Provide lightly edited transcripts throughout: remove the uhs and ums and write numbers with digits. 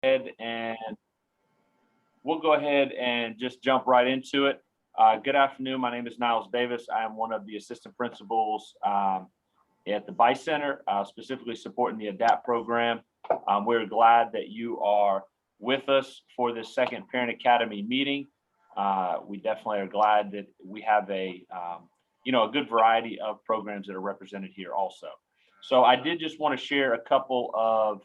ahead and we'll go ahead and just jump right into it. Good afternoon. My name is Niles Davis. I am one of the assistant principals at the Visor Center, specifically supporting the ADAPT program. We're glad that you are with us for this second Parent Academy meeting. We definitely are glad that we have a good variety of programs that are represented here also. So I did just want to share a couple of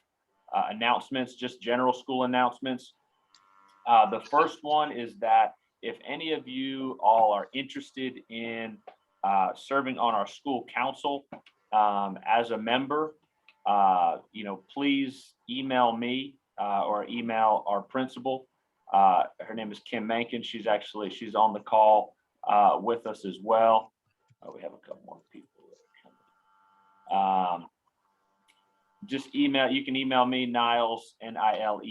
announcements, just general school announcements. The first one is that if any of you all are interested in serving on our school council as a member, please email me or email our principal. Her name is Kim Mankin. She's on the call with us as well. We have a couple more people that are coming. Just email. You can email me, Niles, Niles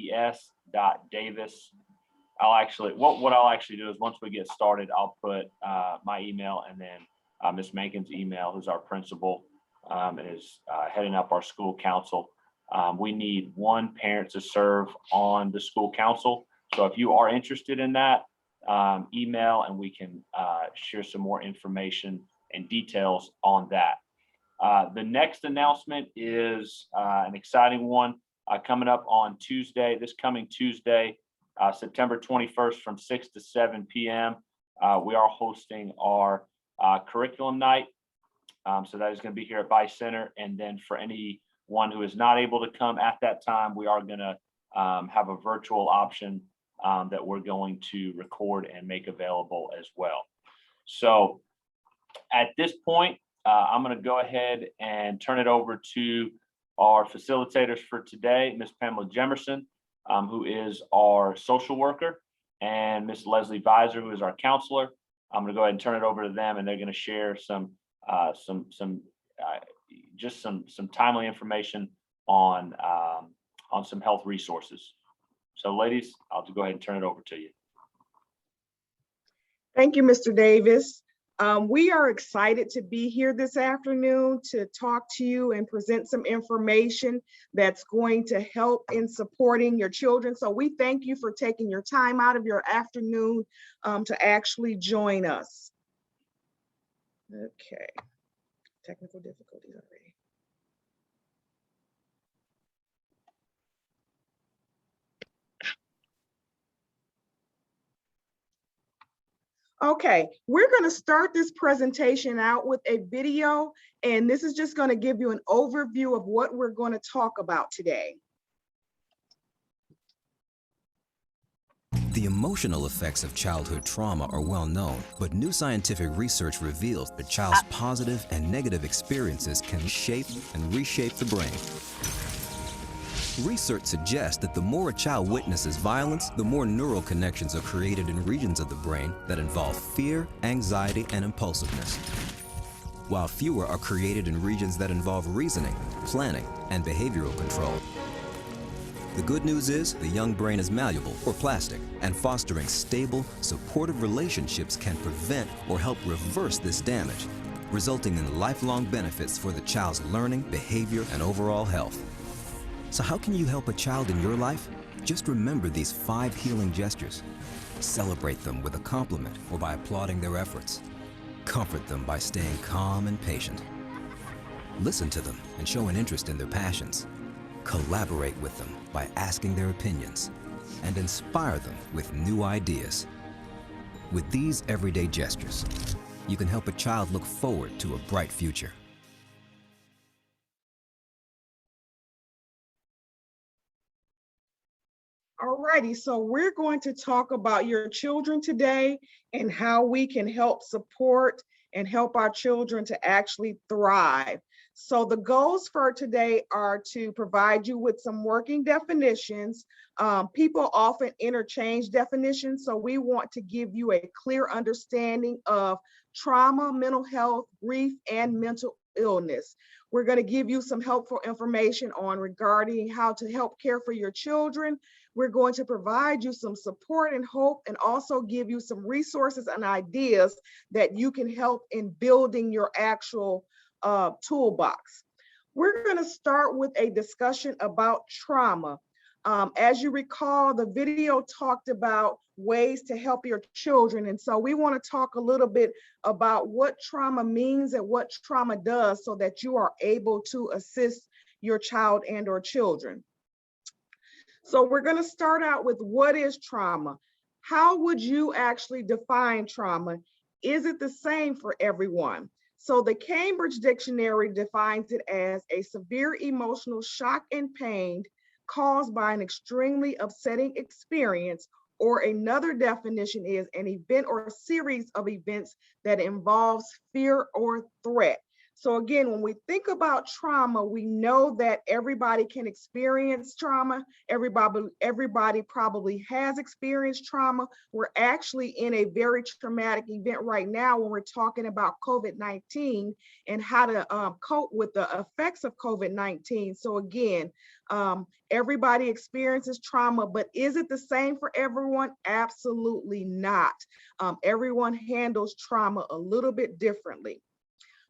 .Davis. What I'll actually do is once we get started, I'll put my email and then Ms. Mankin's email, who's our principal, is heading up our school council. We need one parent to serve on the school council. So if you are interested in that, email and we can share some more information and details on that. The next announcement is an exciting one coming up on Tuesday, this coming Tuesday, September 21st from 6 to 7 p.m. We are hosting our curriculum night. So that is going to be here at Visor Center. And then for anyone who is not able to come at that time, we are going to have a virtual option that we're going to record and make available as well. So at this point, I'm going to go ahead and turn it over to our facilitators for today, Ms. Pamela Jemerson, who is our social worker, and Ms. Leslie Visor, who is our counselor. I'm going to go ahead and turn it over to them, and they're going to share some timely information on some health resources. So, ladies, I'll go ahead and turn it over to you. Thank you, Mr. Davis. We are excited to be here this afternoon to talk to you and present some information that's going to help in supporting your children. So we thank you for taking your time out of your afternoon to actually join us. Okay, technical difficulties already. Okay, we're going to start this presentation out with a video, and this is just going to give you an overview of what we're going to talk about today. The emotional effects of childhood trauma are well known, but new scientific research reveals that a child's positive and negative experiences can shape and reshape the brain. Research suggests that the more a child witnesses violence, the more neural connections are created in regions of the brain that involve fear, anxiety, and impulsiveness, while fewer are created in regions that involve reasoning, planning, and behavioral control. The good news is the young brain is malleable or plastic, and fostering stable, supportive relationships can prevent or help reverse this damage, resulting in lifelong benefits for the child's learning, behavior, and overall health. So how can you help a child in your life? Just remember these 5 healing gestures. Celebrate them with a compliment or by applauding their efforts. Comfort them by staying calm and patient. Listen to them and show an interest in their passions. Collaborate with them by asking their opinions. And inspire them with new ideas. With these everyday gestures, you can help a child look forward to a bright future. Alrighty, so we're going to talk about your children today and how we can help support and help our children to actually thrive. So the goals for today are to provide you with some working definitions. People often interchange definitions, so we want to give you a clear understanding of trauma, mental health, grief, and mental illness. We're going to give you some helpful information on regarding how to help care for your children. We're going to provide you some support and hope, and also give you some resources and ideas that you can help in building your actual toolbox. We're going to start with a discussion about trauma. As you recall, the video talked about ways to help your children. And so we want to talk a little bit about what trauma means and what trauma does so that you are able to assist your child and or children. So we're going to start out with what is trauma? How would you actually define trauma? Is it the same for everyone? So the Cambridge Dictionary defines it as a severe emotional shock and pain caused by an extremely upsetting experience, or another definition is an event or a series of events that involves fear or threat. So again, when we think about trauma, we know that everybody can experience trauma. Everybody probably has experienced trauma. We're actually in a very traumatic event right now when we're talking about COVID-19 and how to cope with the effects of COVID-19. So again, everybody experiences trauma, but is it the same for everyone? Absolutely not. Everyone handles trauma a little bit differently.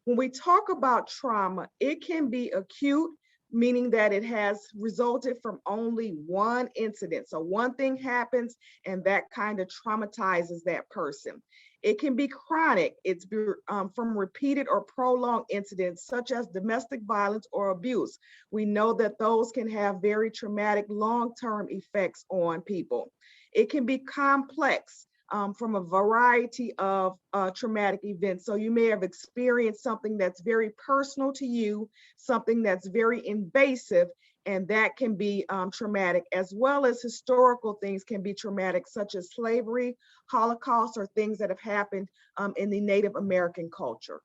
When we talk about trauma, it can be acute, meaning that it has resulted from only one incident. So one thing happens and that kind of traumatizes that person. It can be chronic. It's from repeated or prolonged incidents such as domestic violence or abuse. We know that those can have very traumatic long-term effects on people. It can be complex. From a variety of traumatic events. So you may have experienced something that's very personal to you, something that's very invasive, and that can be traumatic, as well as historical things can be traumatic, such as slavery, Holocaust, or things that have happened in the Native American culture.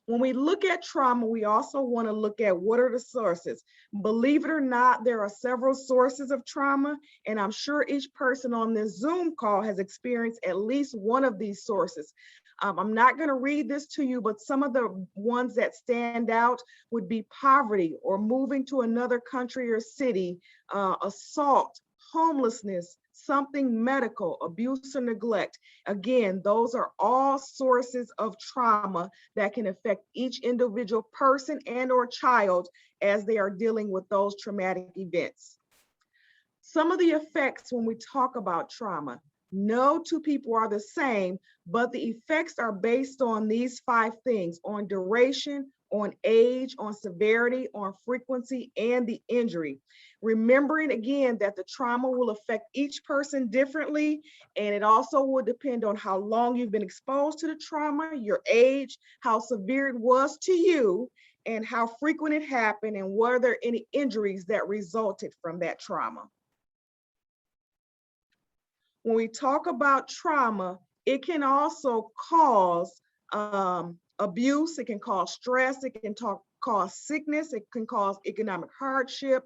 When we look at trauma, we also want to look at what are the sources. Believe it or not, there are several sources of trauma, and I'm sure each person on this Zoom call has experienced at least one of these sources. I'm not going to read this to you, but some of the ones that stand out would be poverty or moving to another country or city, assault, homelessness, something medical, abuse or neglect. Again, those are all sources of trauma that can affect each individual person and or child as they are dealing with those traumatic events. Some of the effects when we talk about trauma, no two people are the same, but the effects are based on these 5 things: on duration, on age, on severity, on frequency, and the injury. Remembering again that the trauma will affect each person differently, and it also will depend on how long you've been exposed to the trauma, your age, how severe it was to you, and how frequent it happened, and were there any injuries that resulted from that trauma. When we talk about trauma, it can also cause abuse, it can cause stress, it can cause sickness, it can cause economic hardship,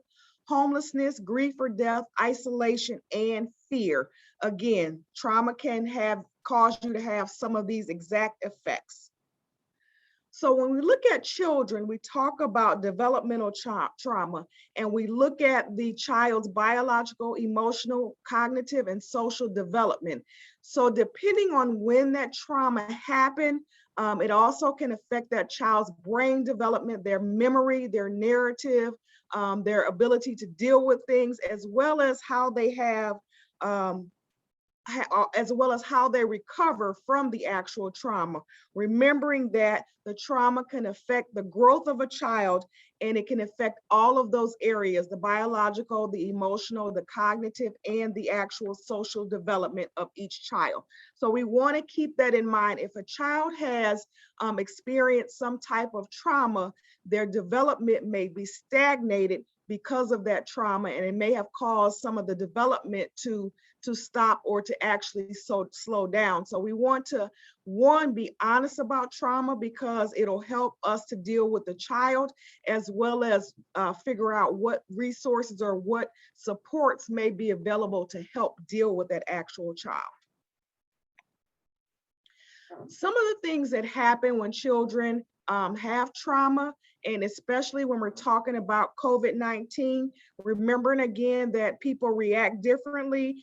homelessness, grief or death, isolation, and fear. Again, trauma can cause you to have some of these exact effects. So when we look at children, we talk about developmental trauma, and we look at the child's biological, emotional, cognitive, and social development. So depending on when that trauma happened, it also can affect that child's brain development, their memory, their narrative, their ability to deal with things, as well as how they recover from the actual trauma. Remembering that the trauma can affect the growth of a child, and it can affect all of those areas: the biological, the emotional, the cognitive, and the actual social development of each child. So we want to keep that in mind. If a child has experienced some type of trauma, their development may be stagnated because of that trauma, and it may have caused some of the development to stop or to actually slow down. So we want to, one, be honest about trauma, because it'll help us to deal with the child, as well as figure out what resources or what supports may be available to help deal with that actual child. Some of the things that happen when children have trauma, and especially when we're talking about COVID-19, remembering again that people react differently.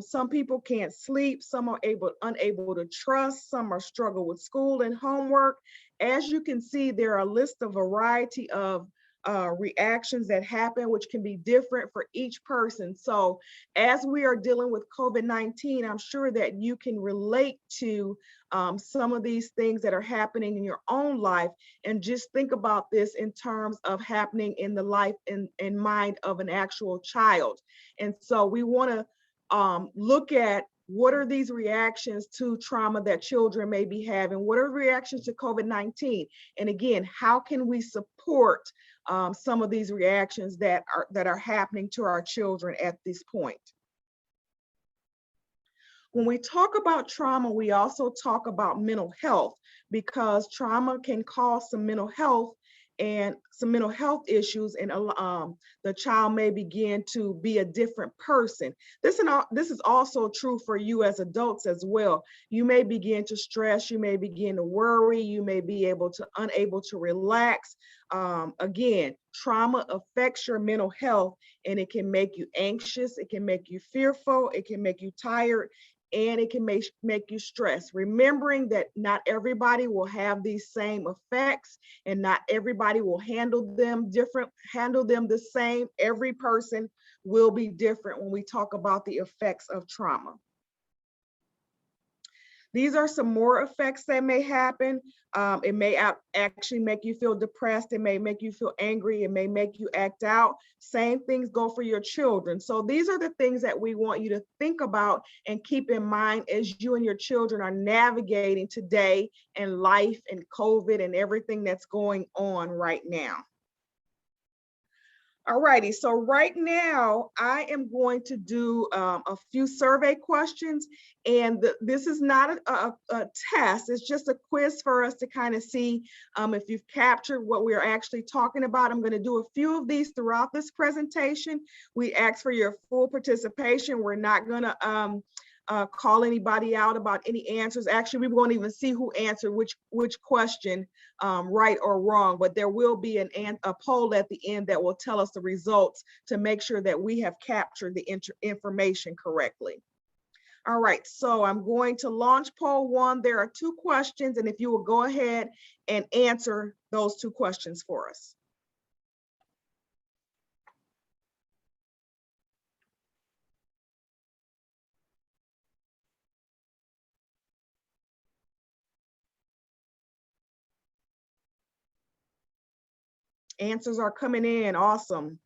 Some people can't sleep, some are unable to trust, some are struggle with school and homework. As you can see, there are a list of variety of reactions that happen, which can be different for each person. So as we are dealing with COVID-19, I'm sure that you can relate to some of these things that are happening in your own life, and just think about this in terms of happening in the life and mind of an actual child. And so we want to look at what are these reactions to trauma that children may be having? What are reactions to COVID-19? And again, how can we support some of these reactions that are happening to our children at this point? When we talk about trauma, we also talk about mental health, because trauma can cause some mental health issues, and the child may begin to be a different person. This is also true for you as adults as well. You may begin to stress, you may begin to worry, you may be unable to relax. Again, trauma affects your mental health, and it can make you anxious, it can make you fearful, it can make you tired, and it can make you stressed. Remembering that not everybody will have these same effects, and not everybody will handle them the same. Every person will be different when we talk about the effects of trauma. These are some more effects that may happen. It may actually make you feel depressed. It may make you feel angry. It may make you act out. Same things go for your children. So these are the things that we want you to think about and keep in mind as you and your children are navigating today and life and COVID and everything that's going on right now. All righty, so right now I am going to do a few survey questions, and this is not a test, it's just a quiz for us to kind of see if you've captured what we're actually talking about. I'm gonna do a few of these throughout this presentation. We ask for your full participation. We're not gonna call anybody out about any answers. Actually, we won't even see who answered which question, right or wrong, but there will be a poll at the end that will tell us the results to make sure that we have captured the information correctly. All right, so I'm going to launch poll 1. There are 2 questions, and if you will go ahead and answer those 2 questions for us. Answers are coming in. Awesome.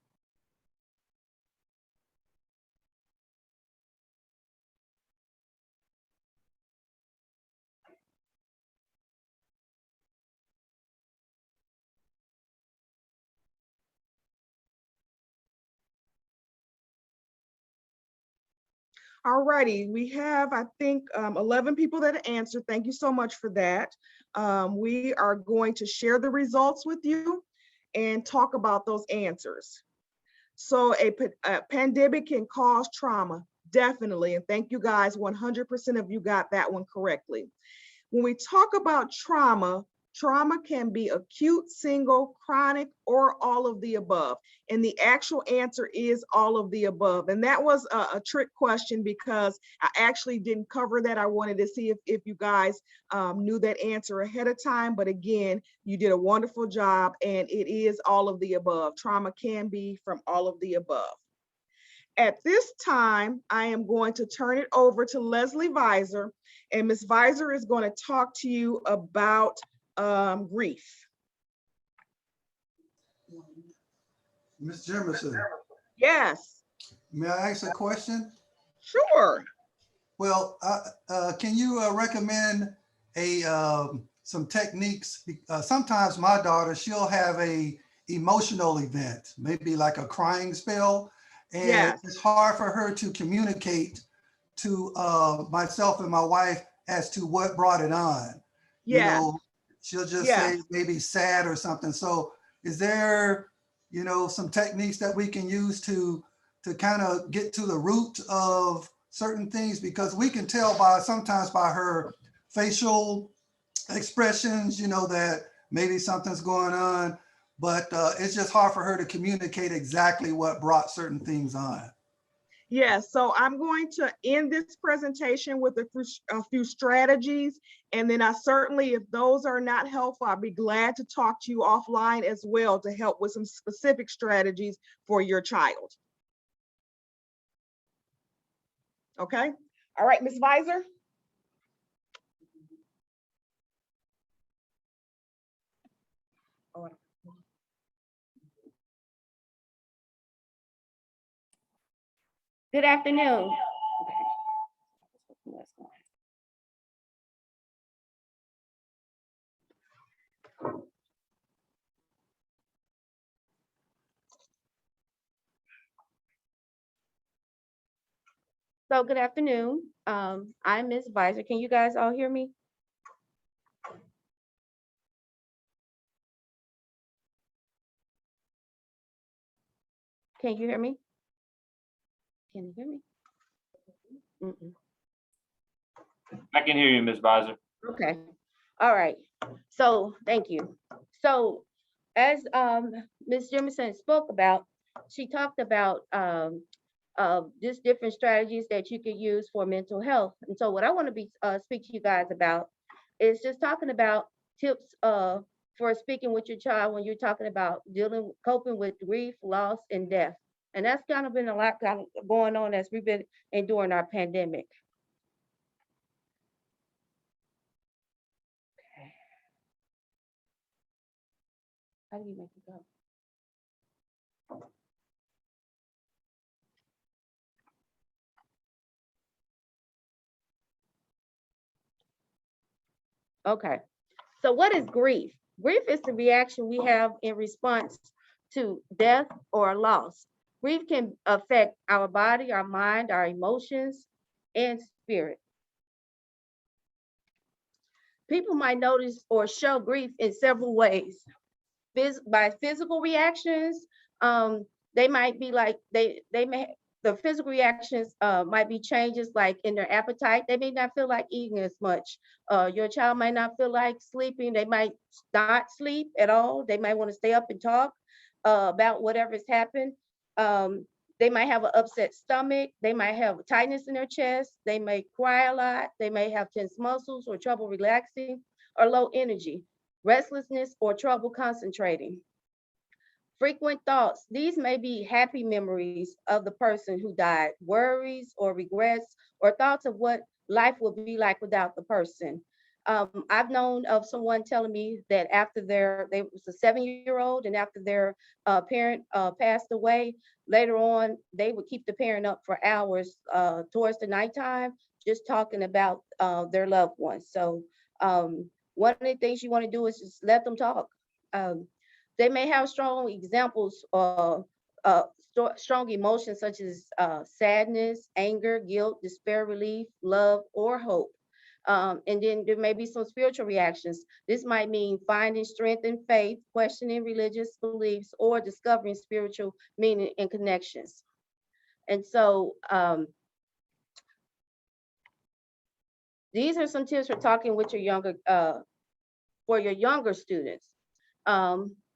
All righty, we have, I think, 11 people that answered. Thank you so much for that. We are going to share the results with you and talk about those answers. So a pandemic can cause trauma, definitely. And thank you guys, 100% of you got that one correctly. When we talk about trauma, trauma can be acute, single, chronic, or all of the above. And the actual answer is all of the above. And that was a trick question because I actually didn't cover that. I wanted to see if you guys knew that answer ahead of time. But again, you did a wonderful job, and it is all of the above. Trauma can be from all of the above. At this time, I am going to turn it over to Leslie Visor, and Ms. Visor is going to talk to you about grief. Ms. Jemerson. Yes. May I ask a question? Sure. Well, can you recommend some techniques? Sometimes my daughter, she'll have a emotional event, maybe like a crying spell, and yes. It's hard for her to communicate to myself and my wife as to what brought it on. Yeah. You know, she'll just say maybe sad or something. So is there, some techniques that we can use to kind of get to the root of certain things? Because we can tell sometimes by her facial expressions, that maybe something's going on, but it's just hard for her to communicate exactly what brought certain things on. Yes, so I'm going to end this presentation with a few strategies. And then I certainly, if those are not helpful, I'll be glad to talk to you offline as well to help with some specific strategies for your child. Okay. All right, Ms. Visor. Good afternoon. So good afternoon. I'm Ms. Visor. Can you guys all hear me? Can you hear me? Can you hear me? Mm-mm. I can hear you, Ms. Visor. Okay. All right. So thank you. So as Ms. Jemerson spoke about, she talked about just different strategies that you could use for mental health. And so what I want to be speak to you guys about is just talking about tips for speaking with your child when you're talking about coping with grief, loss, and death. And that's kind of been a lot kind of going on as we've been enduring our pandemic. Okay. How do you make it go? Okay. So what is grief? Grief is the reaction we have in response to death or loss. Grief can affect our body, our mind, our emotions, and spirit. People might notice or show grief in several ways. By physical reactions, they might be like, the physical reactions might be changes like in their appetite. They may not feel like eating as much. Your child might not feel like sleeping. They might not sleep at all. They might want to stay up and talk about whatever's happened. They might have an upset stomach. They might have tightness in their chest. They may cry a lot. They may have tense muscles or trouble relaxing or low energy, restlessness or trouble concentrating. Frequent thoughts. These may be happy memories of the person who died, worries or regrets, or thoughts of what life would be like without the person. I've known of someone telling me that after they was a 7-year-old, and after their parent passed away, later on, they would keep the parent up for hours towards the nighttime, just talking about their loved ones. So one of the things you want to do is just let them talk. They may have strong examples of strong emotions such as sadness, anger, guilt, despair, relief, love, or hope. And then there may be some spiritual reactions. This might mean finding strength in faith, questioning religious beliefs, or discovering spiritual meaning and connections. And so these are some tips for talking with your younger students.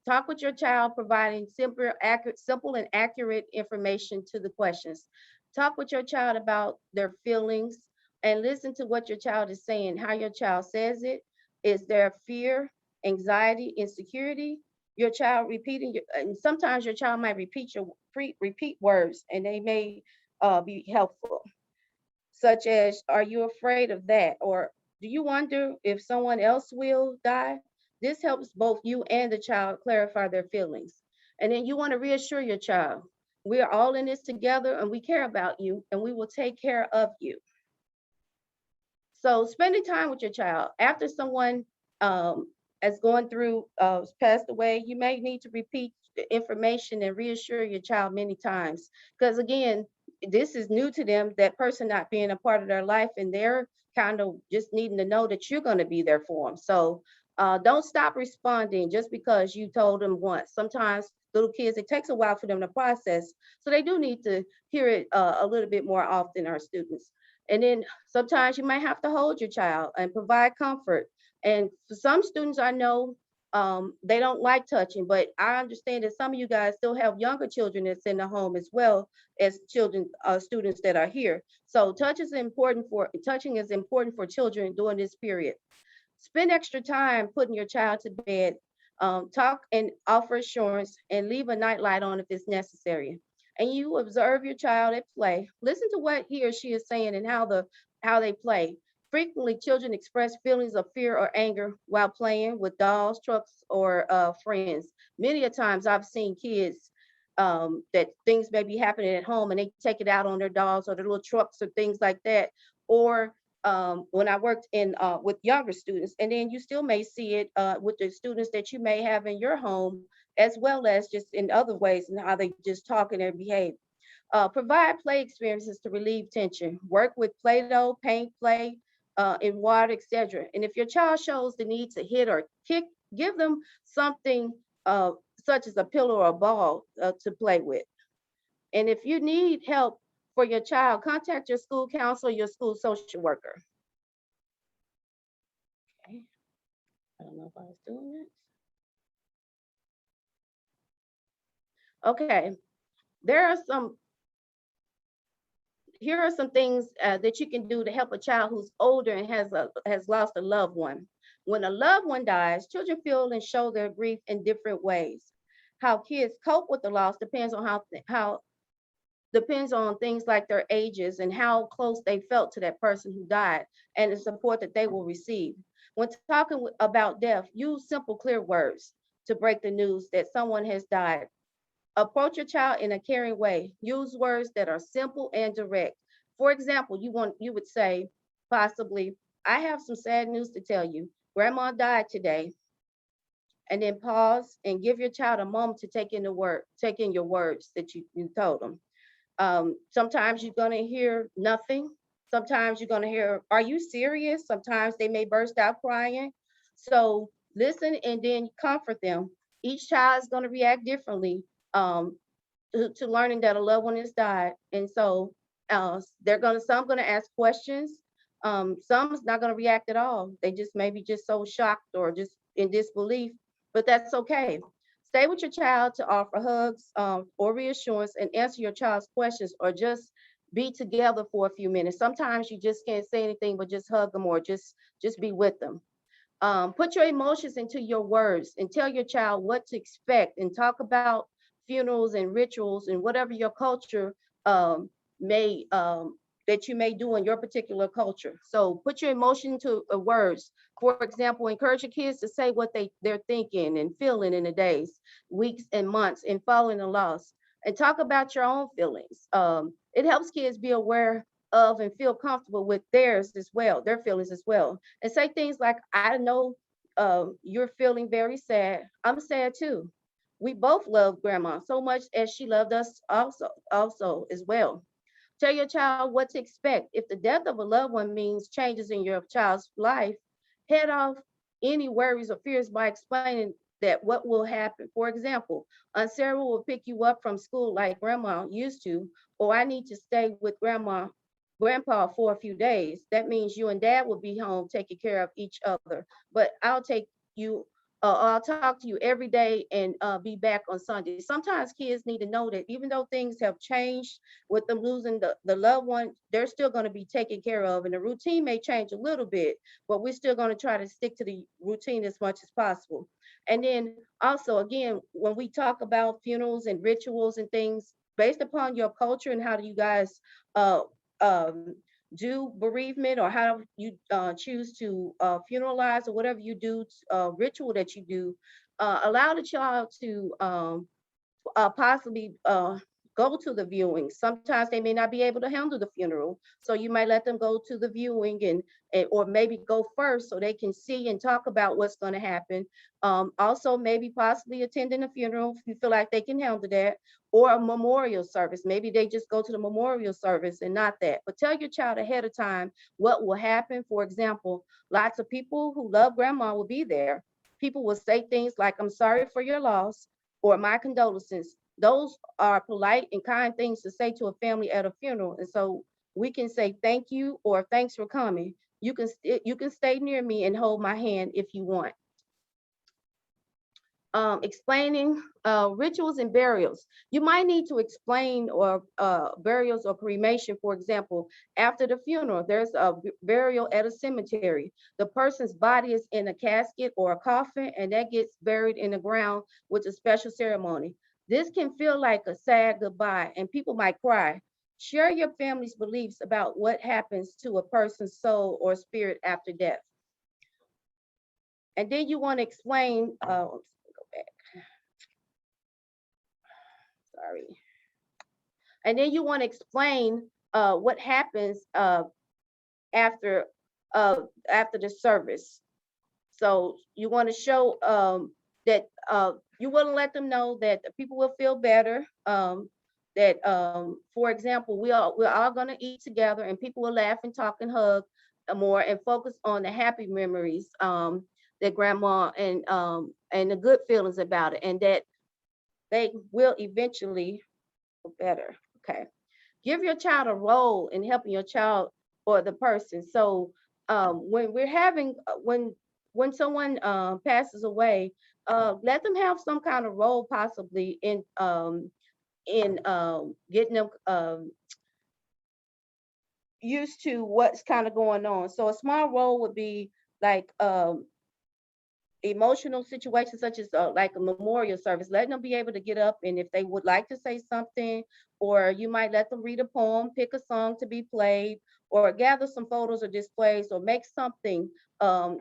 Talk with your child, providing simple and accurate information to the questions. Talk with your child about their feelings and listen to what your child is saying, how your child says it. Is there fear, anxiety, insecurity? Your child repeating, and sometimes your child might repeat words, and they may be helpful, such as, are you afraid of that? Or do you wonder if someone else will die? This helps both you and the child clarify their feelings. And then you want to reassure your child, we are all in this together and we care about you and we will take care of you. So spending time with your child after someone has gone through, passed away, you may need to repeat the information and reassure your child many times. Because again, this is new to them, that person not being a part of their life, and they're kind of just needing to know that you're going to be there for them. So don't stop responding just because you told them once. Sometimes little kids, it takes a while for them to process. So they do need to hear it a little bit more often, our students. And then sometimes you might have to hold your child and provide comfort. And for some students I know, They don't like touching, but I understand that some of you guys still have younger children that's in the home as well as children, students that are here. So touching is important for children during this period. Spend extra time putting your child to bed. Talk and offer assurance and leave a nightlight on if it's necessary. And you observe your child at play. Listen to what he or she is saying and how they play. Frequently, children express feelings of fear or anger while playing with dolls, trucks, or friends. Many a times I've seen kids that things may be happening at home and they take it out on their dolls or their little trucks or things like that. Or when I worked in with younger students, and then you still may see it with the students that you may have in your home, as well as just in other ways and how they just talk and they behave. Provide play experiences to relieve tension. Work with Play-Doh, paint, play, in water, etc. And if your child shows the need to hit or kick, give them something such as a pillow or a ball to play with. And if you need help for your child, contact your school counselor, your school social worker. Okay. I don't know if I was doing it. Okay. Here are some things that you can do to help a child who's older and has lost a loved one. When a loved one dies, children feel and show their grief in different ways. How kids cope with the loss depends on things like their ages and how close they felt to that person who died and the support that they will receive. When talking about death, use simple, clear words to break the news that someone has died. Approach your child in a caring way. Use words that are simple and direct. For example, you would say possibly, I have some sad news to tell you. Grandma died today. And then pause and give your child a moment to take in your words that you told them. Sometimes you're going to hear nothing. Sometimes you're going to hear, are you serious? Sometimes they may burst out crying. So listen and then comfort them. Each child is going to react differently to learning that a loved one has died. And so some going to ask questions. Some's not going to react at all. They just maybe just so shocked or just in disbelief, but that's okay. Stay with your child to offer hugs or reassurance and answer your child's questions or just be together for a few minutes. Sometimes you just can't say anything, but just hug them or just be with them. Put your emotions into your words and tell your child what to expect and talk about funerals and rituals and whatever your culture may that you may do in your particular culture. So put your emotion to words. For example, encourage your kids to say what they're thinking and feeling in the days, weeks, and months and following the loss. And talk about your own feelings. It helps kids be aware of and feel comfortable with theirs as well, their feelings as well. And say things like, I know you're feeling very sad. I'm sad too. We both love grandma so much as she loved us also as well. Tell your child what to expect. If the death of a loved one means changes in your child's life, head off any worries or fears by explaining that what will happen. For example, Aunt Sarah will pick you up from school like grandma used to, or I need to stay with grandpa for a few days. That means you and dad will be home taking care of each other. But I'll talk to you every day and be back on Sunday. Sometimes kids need to know that even though things have changed with them losing the loved one, they're still going to be taken care of. And the routine may change a little bit, but we're still going to try to stick to the routine as much as possible. And then also, again, when we talk about funerals and rituals and things, based upon your culture and how do you guys do bereavement or how you choose to funeralize or whatever you do, ritual that you do, allow the child to possibly go to the viewing. Sometimes they may not be able to handle the funeral, so you might let them go to the viewing and or maybe go first so they can see and talk about what's going to happen. Also, maybe possibly attending a funeral if you feel like they can handle that, or a memorial service. Maybe they just go to the memorial service and not that. But tell your child ahead of time what will happen. For example, lots of people who love grandma will be there. People will say things like, I'm sorry for your loss, or my condolences. Those are polite and kind things to say to a family at a funeral. And so we can say thank you or thanks for coming. You can stay near me and hold my hand if you want. Explaining rituals and burials. You might need to explain or burials or cremation. For example, after the funeral, there's a burial at a cemetery. The person's body is in a casket or a coffin, and that gets buried in the ground with a special ceremony. This can feel like a sad goodbye, and people might cry. Share your family's beliefs about what happens to a person's soul or spirit after death. And then you want to explain, sorry. And then you want to explain what happens after after the service. So you want to show that you want to let them know that the people will feel better. That, for example, we're all going to eat together, and people will laugh and talk and hug more, and focus on the happy memories that grandma and the good feelings about it, and that they will eventually feel better. Okay. Give your child a role in helping your child or the person. So when we're having when someone passes away, let them have some kind of role, possibly in getting them used to what's kind of going on. So a small role would be like emotional situations, such as like a memorial service, letting them be able to get up, and if they would like to say something, or you might let them read a poem, pick a song to be played, or gather some photos or displays, or make something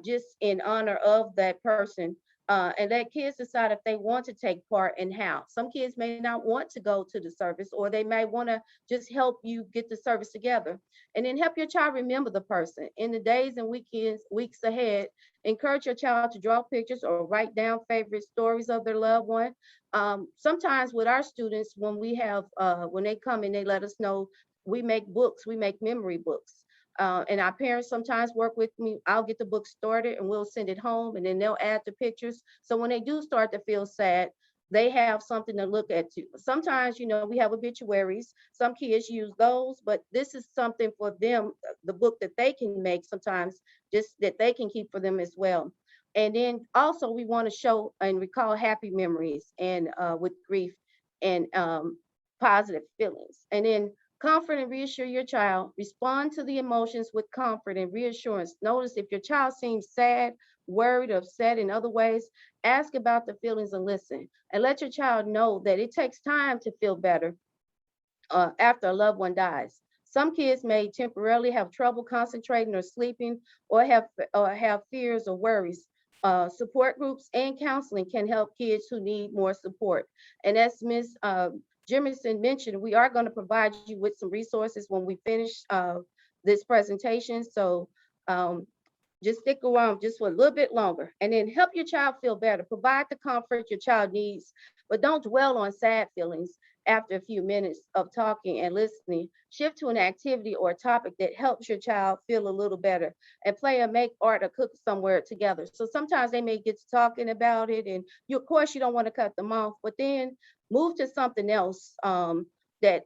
just in honor of that person. And let kids decide if they want to take part and how. Some kids may not want to go to the service, or they may want to just help you get the service together. And then help your child remember the person. In the days and weeks ahead, encourage your child to draw pictures or write down favorite stories of their loved one. Sometimes with our students, when we have, when they come and they let us know, we make books, we make memory books. And our parents sometimes work with me. I'll get the book started and we'll send it home, and then they'll add the pictures. So when they do start to feel sad, they have something to look at too. Sometimes, we have obituaries. Some kids use those, but this is something for them, the book that they can make sometimes, just that they can keep for them as well. And then also we want to show and recall happy memories and with grief and positive feelings. And then comfort and reassure your child. Respond to the emotions with comfort and reassurance. Notice if your child seems sad, worried, upset in other ways, ask about the feelings and listen. And let your child know that it takes time to feel better after a loved one dies. Some kids may temporarily have trouble concentrating or sleeping, or have fears or worries. Support groups and counseling can help kids who need more support. And as Ms. Jemerson mentioned, we are going to provide you with some resources when we finish this presentation. So just stick around just for a little bit longer, and then help your child feel better. Provide the comfort your child needs, but don't dwell on sad feelings. After a few minutes of talking and listening, shift to an activity or a topic that helps your child feel a little better, and play or make art or cook somewhere together. So sometimes they may get to talking about it, and of course you don't want to cut them off, but then move to something else that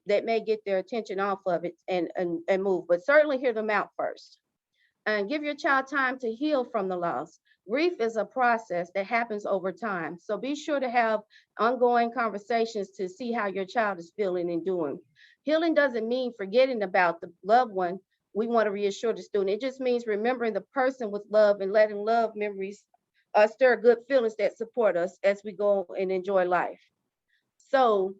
may get their attention off of it, and move. But certainly hear them out first. And give your child time to heal from the loss. Grief is a process that happens over time. So be sure to have ongoing conversations to see how your child is feeling and doing. Healing doesn't mean forgetting about the loved one. We want to reassure the student. It just means remembering the person with love and letting love memories stir good feelings that support us as we go and enjoy life. So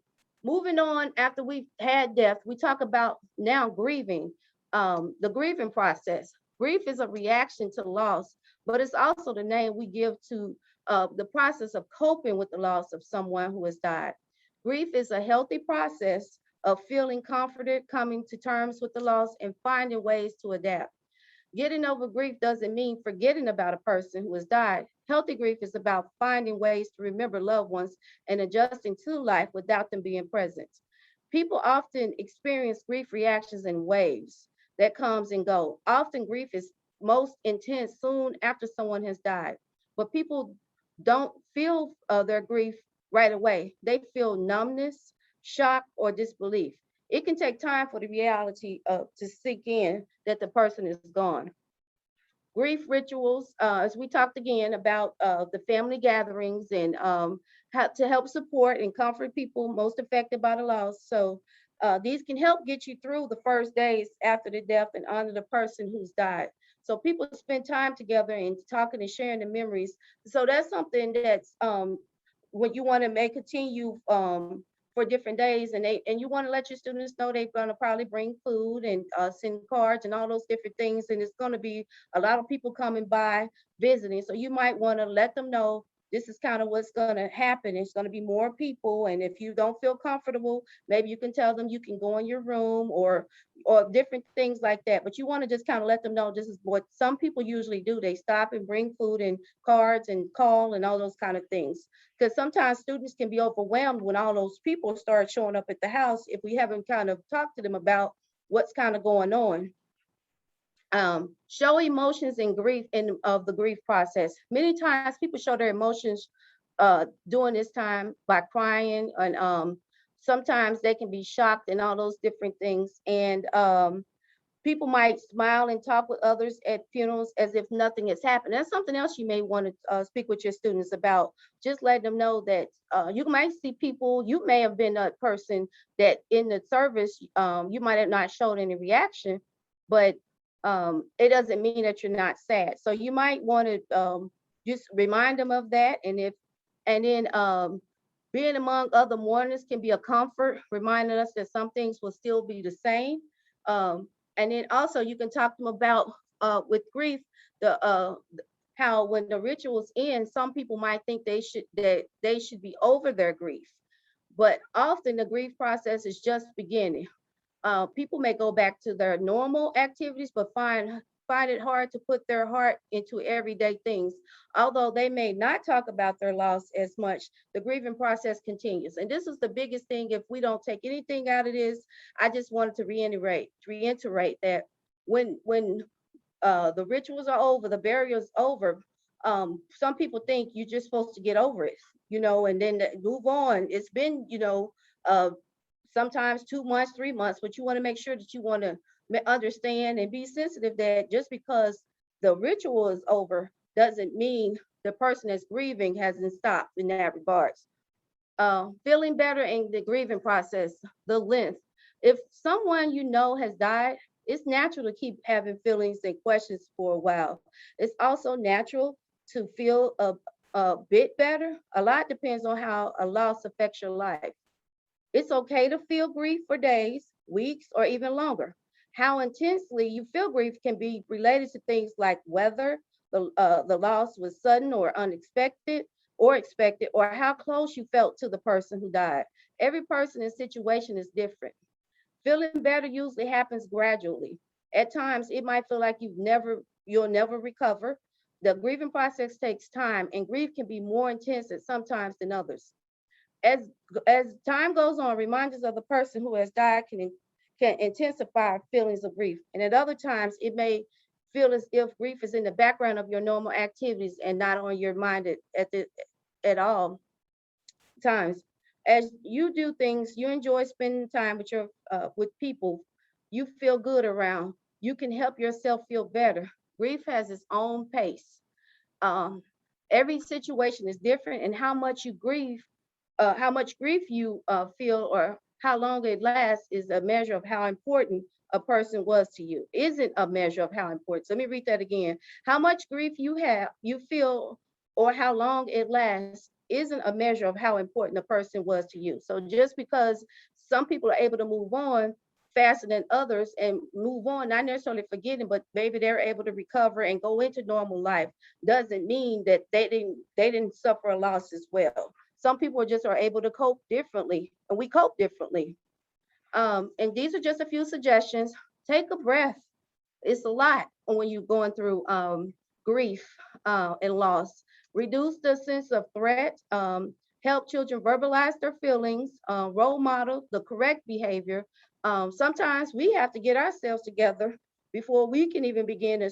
moving on, after we've had death, we talk about now grieving, the grieving process. Grief is a reaction to loss, but it's also the name we give to the process of coping with the loss of someone who has died. Grief is a healthy process of feeling comforted, coming to terms with the loss, and finding ways to adapt. Getting over grief doesn't mean forgetting about a person who has died. Healthy grief is about finding ways to remember loved ones and adjusting to life without them being present. People often experience grief reactions in waves that comes and go. Often grief is most intense soon after someone has died, but people don't feel their grief right away. They feel numbness, shock, or disbelief. It can take time for the reality to sink in that the person is gone. grief rituals, as we talked again about the family gatherings and how to help support and comfort people most affected by the loss. So these can help get you through the first days after the death and honor the person who's died. So people spend time together and talking and sharing the memories. So that's something that's what you want to make continue for different days, and you want to let your students know they're going to probably bring food and send cards and all those different things, and it's going to be a lot of people coming by visiting. So you might want to let them know this is kind of what's going to happen. It's going to be more people, and if you don't feel comfortable, maybe you can tell them you can go in your room or different things like that. But you want to just kind of let them know this is what some people usually do. They stop and bring food and cards and call and all those kind of things, because sometimes students can be overwhelmed when all those people start showing up at the house if we haven't kind of talked to them about what's kind of going on. Show emotions and grief of the grief process. Many times people show their emotions during this time by crying, and sometimes they can be shocked and all those different things. And people might smile and talk with others at funerals as if nothing has happened. That's something else you may want to speak with your students about. Just let them know that you might see people, you may have been a person that in the service, you might have not showed any reaction, but it doesn't mean that you're not sad. So you might want to just remind them of that. And then being among other mourners can be a comfort, reminding us that some things will still be the same. And then also you can talk to them about with grief, how when the rituals end, some people might think they should be over their grief, but often the grief process is just beginning. People may go back to their normal activities, but find it hard to put their heart into everyday things. Although they may not talk about their loss as much, the grieving process continues. And this is the biggest thing. If we don't take anything out of this, I just wanted to reiterate that when the rituals are over, the burial is over, some people think you're just supposed to get over it, and then move on. It's been, sometimes 2 months, 3 months, but you want to make sure that you want to understand and be sensitive that just because the ritual is over doesn't mean the person that's grieving hasn't stopped in that regards. Feeling better in the grieving process, the length. If someone has died, it's natural to keep having feelings and questions for a while. It's also natural to feel a bit better. A lot depends on how a loss affects your life. It's okay to feel grief for days, weeks, or even longer. How intensely you feel grief can be related to things like whether the loss was sudden or unexpected or expected, or how close you felt to the person who died. Every person and situation is different. Feeling better usually happens gradually. At times, it might feel like you'll never recover. The grieving process takes time, and grief can be more intense at sometimes than others. As time goes on, reminders of the person who has died can intensify feelings of grief. And at other times, it may feel as if grief is in the background of your normal activities and not on your mind at all times. As you do things, you enjoy spending time with people you feel good around. You can help yourself feel better. Grief has its own pace. Um, every situation is different, and how much grief you feel or how long it lasts is a measure of how important a person was to you. Isn't a measure of how important. So let me read that again. How much grief you feel, or how long it lasts isn't a measure of how important a person was to you. So just because some people are able to move on faster than others and move on, not necessarily forgetting, but maybe they're able to recover and go into normal life, doesn't mean that they didn't suffer a loss as well. Some people just are able to cope differently, and we cope differently. And these are just a few suggestions. Take a breath. It's a lot when you're going through grief and loss. Reduce the sense of threat. Help children verbalize their feelings. Role model the correct behavior. Sometimes we have to get ourselves together before we can even begin to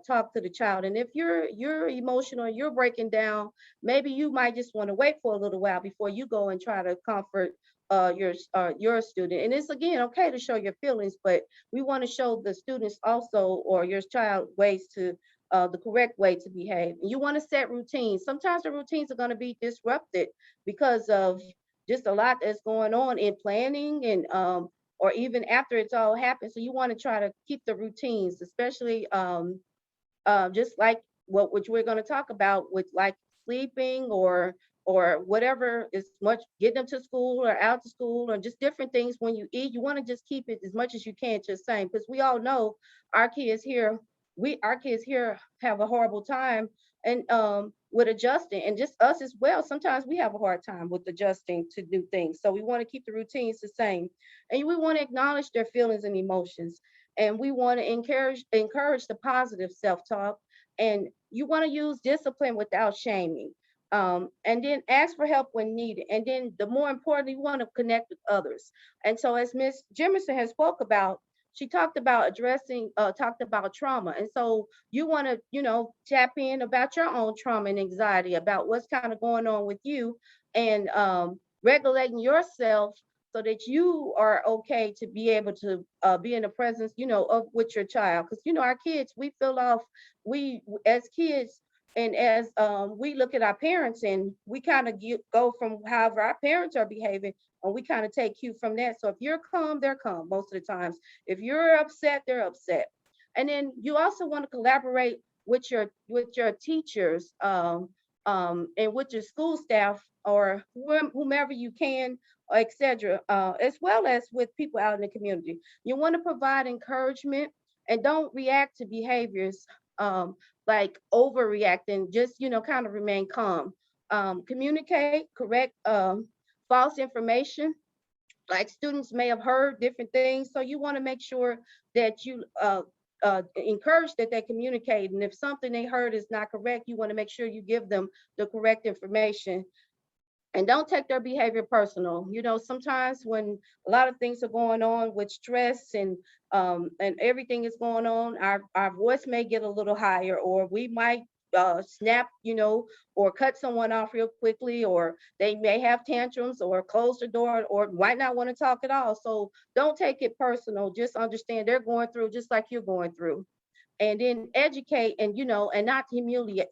talk to the child. And if you're emotional and you're breaking down, maybe you might just want to wait for a little while before you go and try to comfort your student. And it's again okay to show your feelings, but we want to show the students also, or your child, ways to the correct way to behave. And you want to set routines. Sometimes the routines are going to be disrupted because of just a lot that's going on in planning and or even after it's all happened. So you want to try to keep the routines, especially just like what which we're going to talk about with like sleeping or whatever is much, getting them to school or out to school or just different things. When you eat, you want to just keep it as much as you can to the same, because we all know our kids here, our kids here have a horrible time and with adjusting, and just us as well. Sometimes we have a hard time with adjusting to new things. So we want to keep the routines the same, and we want to acknowledge their feelings and emotions, and we want to encourage the positive self-talk, and you want to use discipline without shaming, and then ask for help when needed, and then the more importantly, you want to connect with others. And so as Miss Jemerson has spoke about, she talked about talked about trauma, and so you want to tap in about your own trauma and anxiety, about what's kind of going on with you, and regulating yourself so that you are okay to be able to be in the presence, of with your child. Because our kids, we feel off, we as kids, and as we look at our parents, and we kind of go from however our parents are behaving, and we kind of take cue from that. So if you're calm, they're calm most of the times. If you're upset, they're upset. And then you also want to collaborate with your teachers, and with your school staff, or whomever you can, etc., as well as with people out in the community. You want to provide encouragement, and don't react to behaviors like overreacting. Just kind of remain calm. Communicate, correct false information. Like students may have heard different things, so you want to make sure that you encourage that they communicate. And if something they heard is not correct, you want to make sure you give them the correct information. And don't take their behavior personal. Sometimes when a lot of things are going on with stress and everything is going on, our voice may get a little higher, or we might snap, or cut someone off real quickly, or they may have tantrums, or close the door, or might not want to talk at all. So don't take it personal. Just understand they're going through just like you're going through, and then educate, and and not humiliate,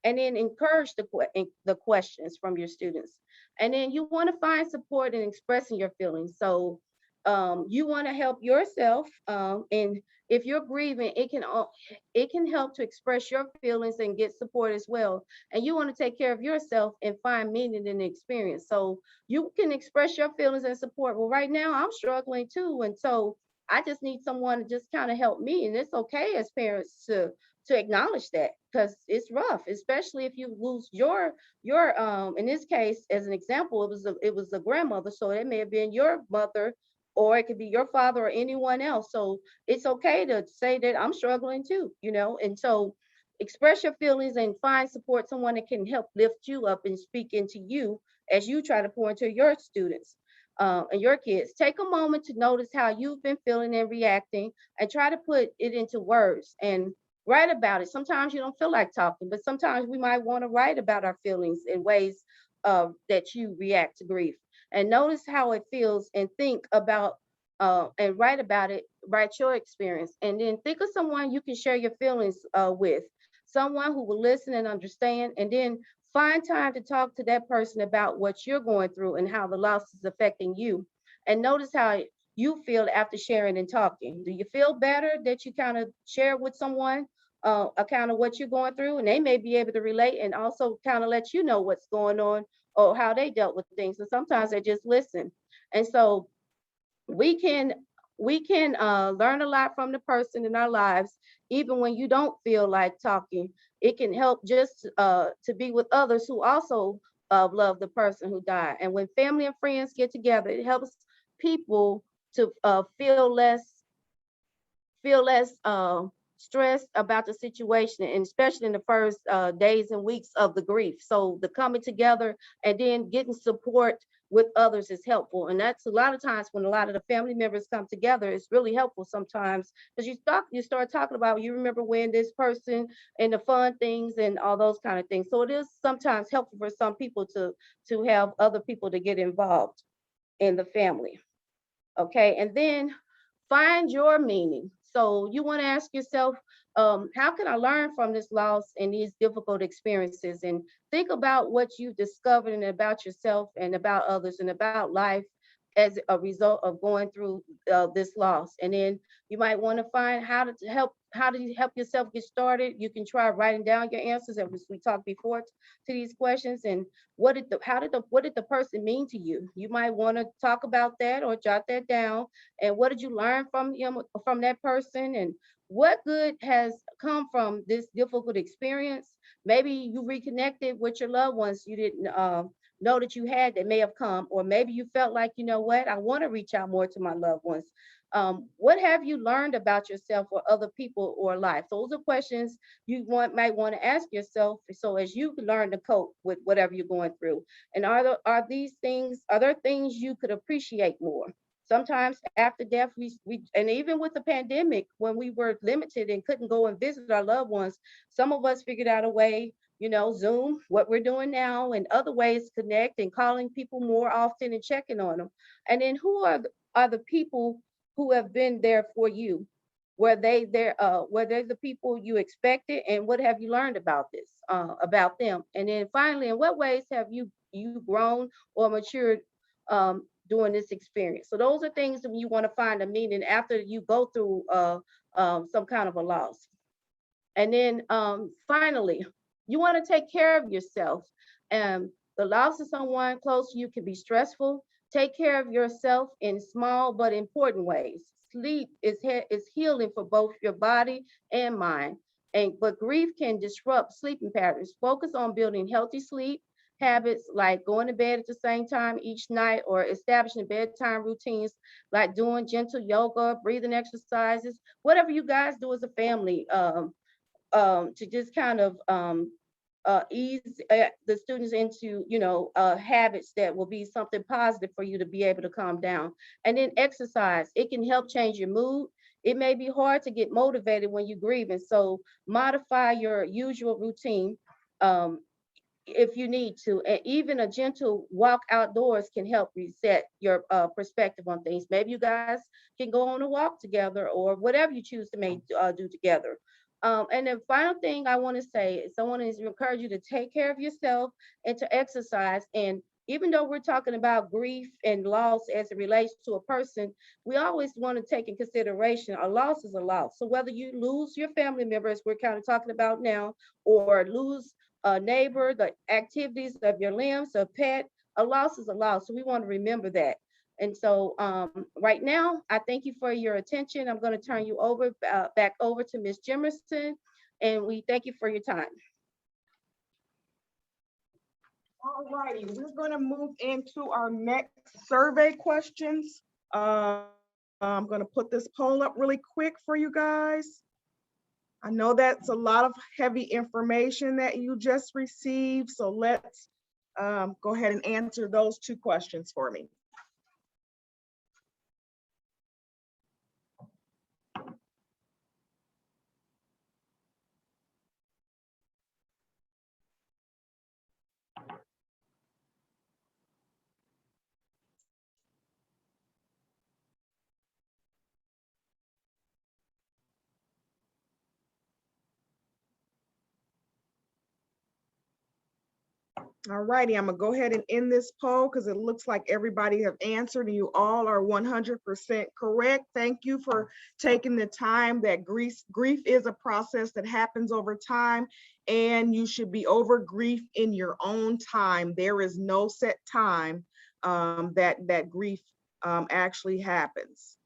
and then encourage the questions from your students. And then you want to find support in expressing your feelings. So you want to help yourself, and if you're grieving, it can help to express your feelings and get support as well. And you want to take care of yourself and find meaning in the experience. So you can express your feelings and support. Well, right now I'm struggling too, and so I just need someone to just kind of help me. And it's okay as parents to acknowledge that, because it's rough, especially if you lose your in this case, as an example, it was a grandmother, so it may have been your mother, or it could be your father or anyone else. So it's okay to say that I'm struggling too, and so express your feelings and find support, someone that can help lift you up and speak into you as you try to pour into your students and your kids. Take a moment to notice how you've been feeling and reacting, and try to put it into words and write about it. Sometimes you don't feel like talking, but sometimes we might want to write about our feelings in ways that you react to grief. And notice how it feels, and think about and write about it, write your experience. And then think of someone you can share your feelings with, someone who will listen and understand. And then find time to talk to that person about what you're going through and how the loss is affecting you. And notice how you feel after sharing and talking. Do you feel better that you kind of share with someone kind of what you're going through, and they may be able to relate and also kind of let you know what's going on or how they dealt with things. And sometimes they just listen. And so we can learn a lot from the person in our lives, even when you don't feel like talking. It can help just to be with others who also love the person who died. And when family and friends get together, it helps people to feel less stressed about the situation, and especially in the first days and weeks of the grief. So the coming together and then getting support with others is helpful. And that's a lot of times when a lot of the family members come together, it's really helpful sometimes, because you start talking about, you remember when this person and the fun things and all those kind of things. So it is sometimes helpful for some people to have other people to get involved in the family. Okay, and then find your meaning. So you want to ask yourself, how can I learn from this loss and these difficult experiences? And think about what you've discovered and about yourself and about others and about life as a result of going through this loss. And then you might want to find how do you help yourself get started? You can try writing down your answers, as we talked before, to these questions. And what did the person mean to you? You might want to talk about that or jot that down. And what did you learn from him, from that person? And what good has come from this difficult experience? Maybe you reconnected with your loved ones you didn't know that you had that may have come, or maybe you felt like, you know what, I want to reach out more to my loved ones. What have you learned about yourself or other people or life? Those are questions you might want to ask yourself, so as you learn to cope with whatever you're going through. And are there things you could appreciate more? Sometimes after death, we and even with the pandemic, when we were limited and couldn't go and visit our loved ones, some of us figured out a way, Zoom, what we're doing now, and other ways to connect and calling people more often and checking on them. And then who are the people who have been there for you? Were they the people you expected? And what have you learned about them? And then finally, in what ways have you grown or matured during this experience? So those are things that you want to find a meaning after you go through some kind of a loss. And then finally, you want to take care of yourself. The loss of someone close to you can be stressful. Take care of yourself in small but important ways. Sleep is healing for both your body and mind. But grief can disrupt sleeping patterns. Focus on building healthy sleep habits, like going to bed at the same time each night, or establishing bedtime routines like doing gentle yoga, breathing exercises, whatever you guys do as a family, to just kind of ease the students into habits that will be something positive for you to be able to calm down. And then exercise, it can help change your mood. It may be hard to get motivated when you're grieving, so modify your usual routine if you need to. And even a gentle walk outdoors can help reset your perspective on things. Maybe you guys can go on a walk together, or whatever you choose to do together. And the final thing I want to say is, I want to encourage you to take care of yourself and to exercise. And even though we're talking about grief and loss as it relates to a person, we always want to take in consideration a loss is a loss. So whether you lose your family members, we're kind of talking about now, or lose a neighbor, the activities of your limbs, a pet, a loss is a loss. So we want to remember that. And so right now, I thank you for your attention. I'm going to turn you back over to Ms. Jemerson, and we thank you for your time. All righty, we're going to move into our next survey questions. I'm going to put this poll up really quick for you guys. I know that's a lot of heavy information that you just received, so let's go ahead and answer those two questions for me. All righty, I'm gonna go ahead and end this poll because it looks like everybody have answered and you all are 100% correct. Thank you for taking the time. That grief is a process that happens over time, and you should be over grief in your own time. There is no set time that grief actually happens.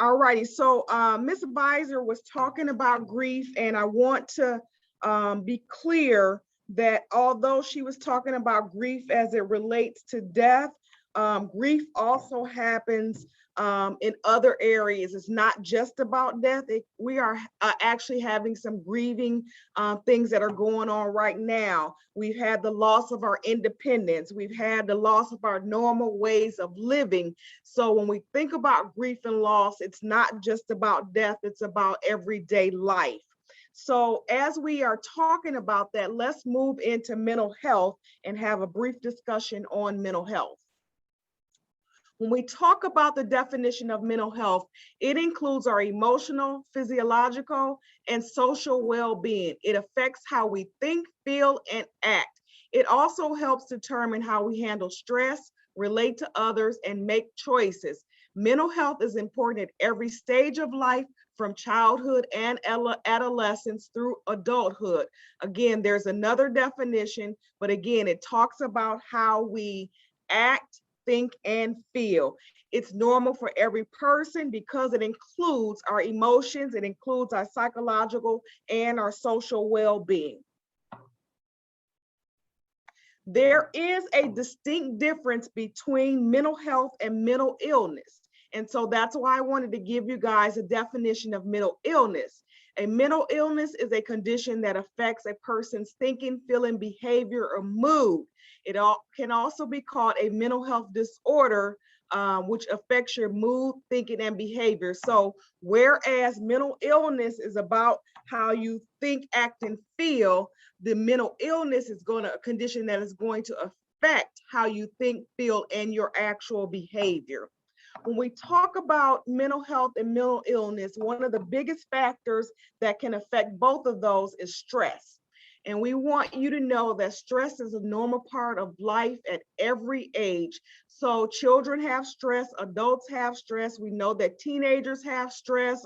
All righty, so Ms. Visor was talking about grief, and I want to be clear that although she was talking about grief as it relates to death, grief also happens in other areas. It's not just about death. We are actually having some grieving things that are going on right now. We've had the loss of our independence. We've had the loss of our normal ways of living. So when we think about grief and loss, it's not just about death, it's about everyday life. So as we are talking about that, let's move into mental health and have a brief discussion on mental health. When we talk about the definition of mental health, it includes our emotional, physiological, and social well-being. It affects how we think, feel, and act. It also helps determine how we handle stress, relate to others, and make choices. Mental health is important at every stage of life, from childhood and adolescence through adulthood. Again, there's another definition, but again, it talks about how we act, think, and feel. It's normal for every person because it includes our emotions, it includes our psychological and our social well-being. There is a distinct difference between mental health and mental illness. And so that's why I wanted to give you guys a definition of mental illness. A mental illness is a condition that affects a person's thinking, feeling, behavior, or mood. It can also be called a mental health disorder, which affects your mood, thinking, and behavior. So whereas mental illness is about how you think, act, and feel, the mental illness is a condition that is going to affect how you think, feel, and your actual behavior. When we talk about mental health and mental illness, one of the biggest factors that can affect both of those is stress. And we want you to know that stress is a normal part of life at every age. So children have stress, adults have stress. We know that teenagers have stress,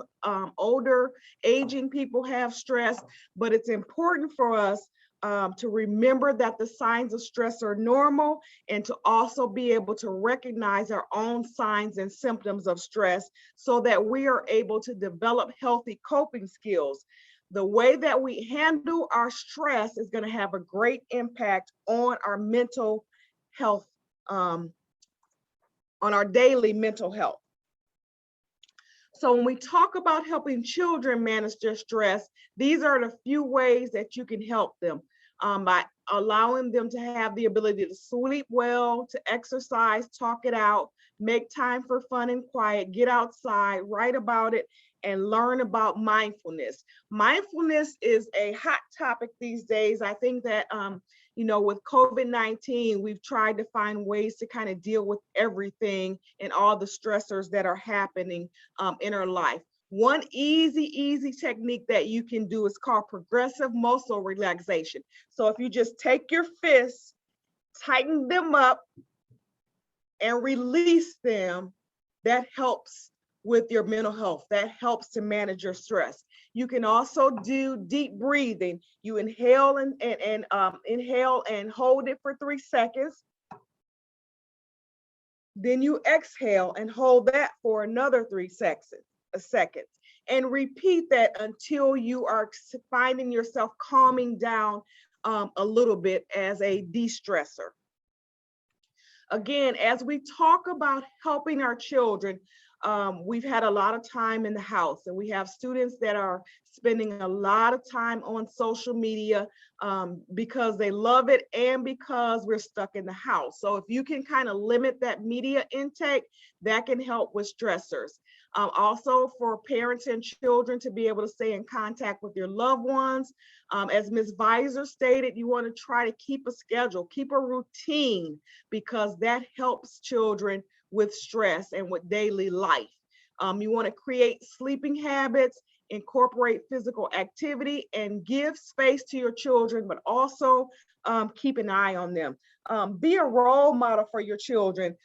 older, aging people have stress, but it's important for us to remember that the signs of stress are normal and to also be able to recognize our own signs and symptoms of stress so that we are able to develop healthy coping skills. The way that we handle our stress is going to have a great impact on our mental health, on our daily mental health. So when we talk about helping children manage their stress, these are the few ways that you can help them. By allowing them to have the ability to sleep well, to exercise, talk it out, make time for fun and quiet, get outside, write about it, and learn about mindfulness. Mindfulness is a hot topic these days. I think that, with COVID-19, we've tried to find ways to kind of deal with everything and all the stressors that are happening in our life. One easy technique that you can do is called progressive muscle relaxation. So if you just take your fists, tighten them up, and release them, that helps with your mental health. That helps to manage your stress. You can also do deep breathing. You inhale and inhale and hold it for 3 seconds. Then you exhale and hold that for another 3 seconds. And repeat that until you are finding yourself calming down a little bit as a de-stressor. Again, as we talk about helping our children, we've had a lot of time in the house, and we have students that are spending a lot of time on social media because they love it and because we're stuck in the house. So if you can kind of limit that media intake, that can help with stressors. Also for parents and children to be able to stay in contact with your loved ones. As Ms. Visor stated, you want to try to keep a schedule, keep a routine, because that helps children with stress and with daily life. You want to create sleeping habits, incorporate physical activity, and give space to your children, but also keep an eye on them. Be a role model for your children.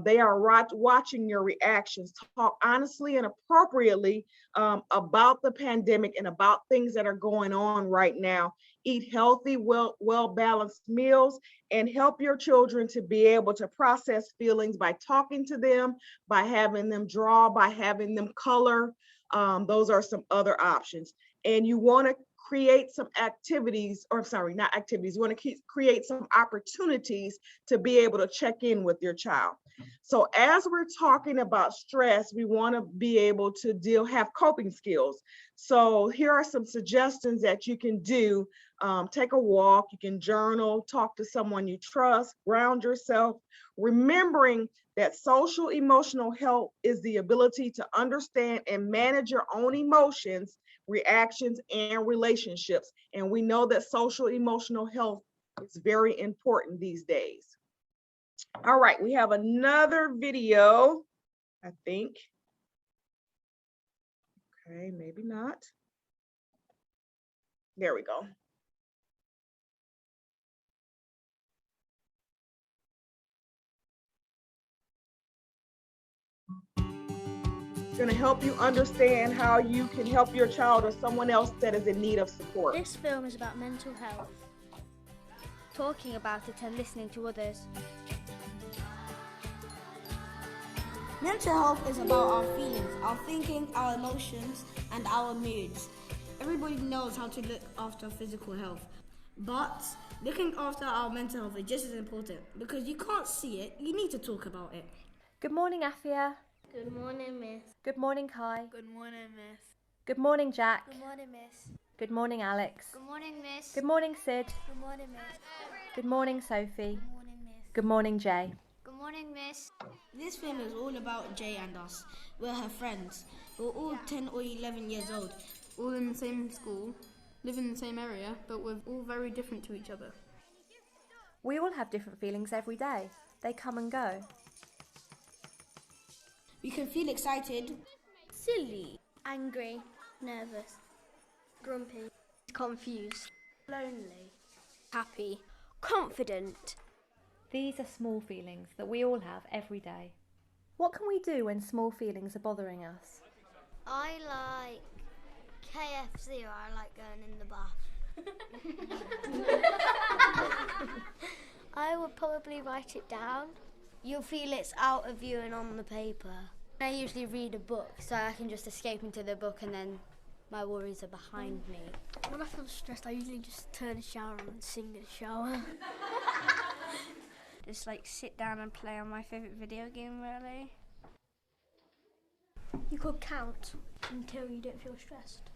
They are watching your reactions. Talk honestly and appropriately about the pandemic and about things that are going on right now. Eat healthy, well-balanced meals, and help your children to be able to process feelings by talking to them, by having them draw, by having them color. Those are some other options. And you want to create some activities, or sorry, not activities, you want to create some opportunities to be able to check in with your child. So as we're talking about stress, we want to be able to have coping skills. So here are some suggestions that you can do. Take a walk, you can journal, talk to someone you trust, ground yourself, remembering that social emotional health is the ability to understand and manage your own emotions, reactions, and relationships. And we know that social emotional health is very important these days. All right, we have another video, I think. Okay, maybe not. There we go. Going to help you understand how you can help your child or someone else that is in need of support. This film is about mental health, talking about it and listening to others. Mental health is about our feelings, our thinking, our emotions, and our moods. Everybody knows how to look after physical health, but looking after our mental health is just as important because you can't see it, you need to talk about it. Good morning, Afia. Good morning, Miss. Good morning, Kai. Good morning, Miss. Good morning, Jack. Good morning, Miss. Good morning, Alex. Good morning, Miss. Good morning, Sid. Good morning, Miss. Good morning, Sophie. Good morning, Miss. Good morning, Jay. Good morning, Miss. This film is all about Jay and us. We're her friends. We're all 10 or 11 years old. All in the same school, live in the same area, but we're all very different to each other. We all have different feelings every day. They come and go. We can feel excited, Silly, angry, nervous, grumpy, confused, lonely, happy, confident. These are small feelings that we all have every day. What can we do when small feelings are bothering us? I like KFC, or I like going in the bath. I would probably write it down. You'll feel it's out of you and on the paper. I usually read a book, so I can just escape into the book and then my worries are behind me. When I feel stressed, I usually just turn the shower on and sing in the shower. Just like sit down and play on my favourite video game, really. You could count until you don't feel stressed.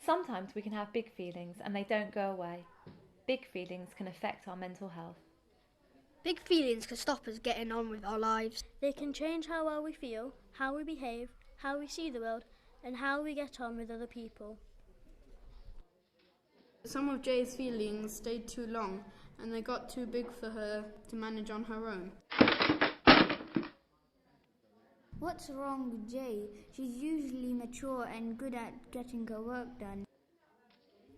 Sometimes we can have big feelings and they don't go away. Big feelings can affect our mental health. Big feelings can stop us getting on with our lives. They can change how well we feel, how we behave, how we see the world, and how we get on with other people. Some of Jay's feelings stayed too long, and they got too big for her to manage on her own. What's wrong with Jay? She's usually mature and good at getting her work done.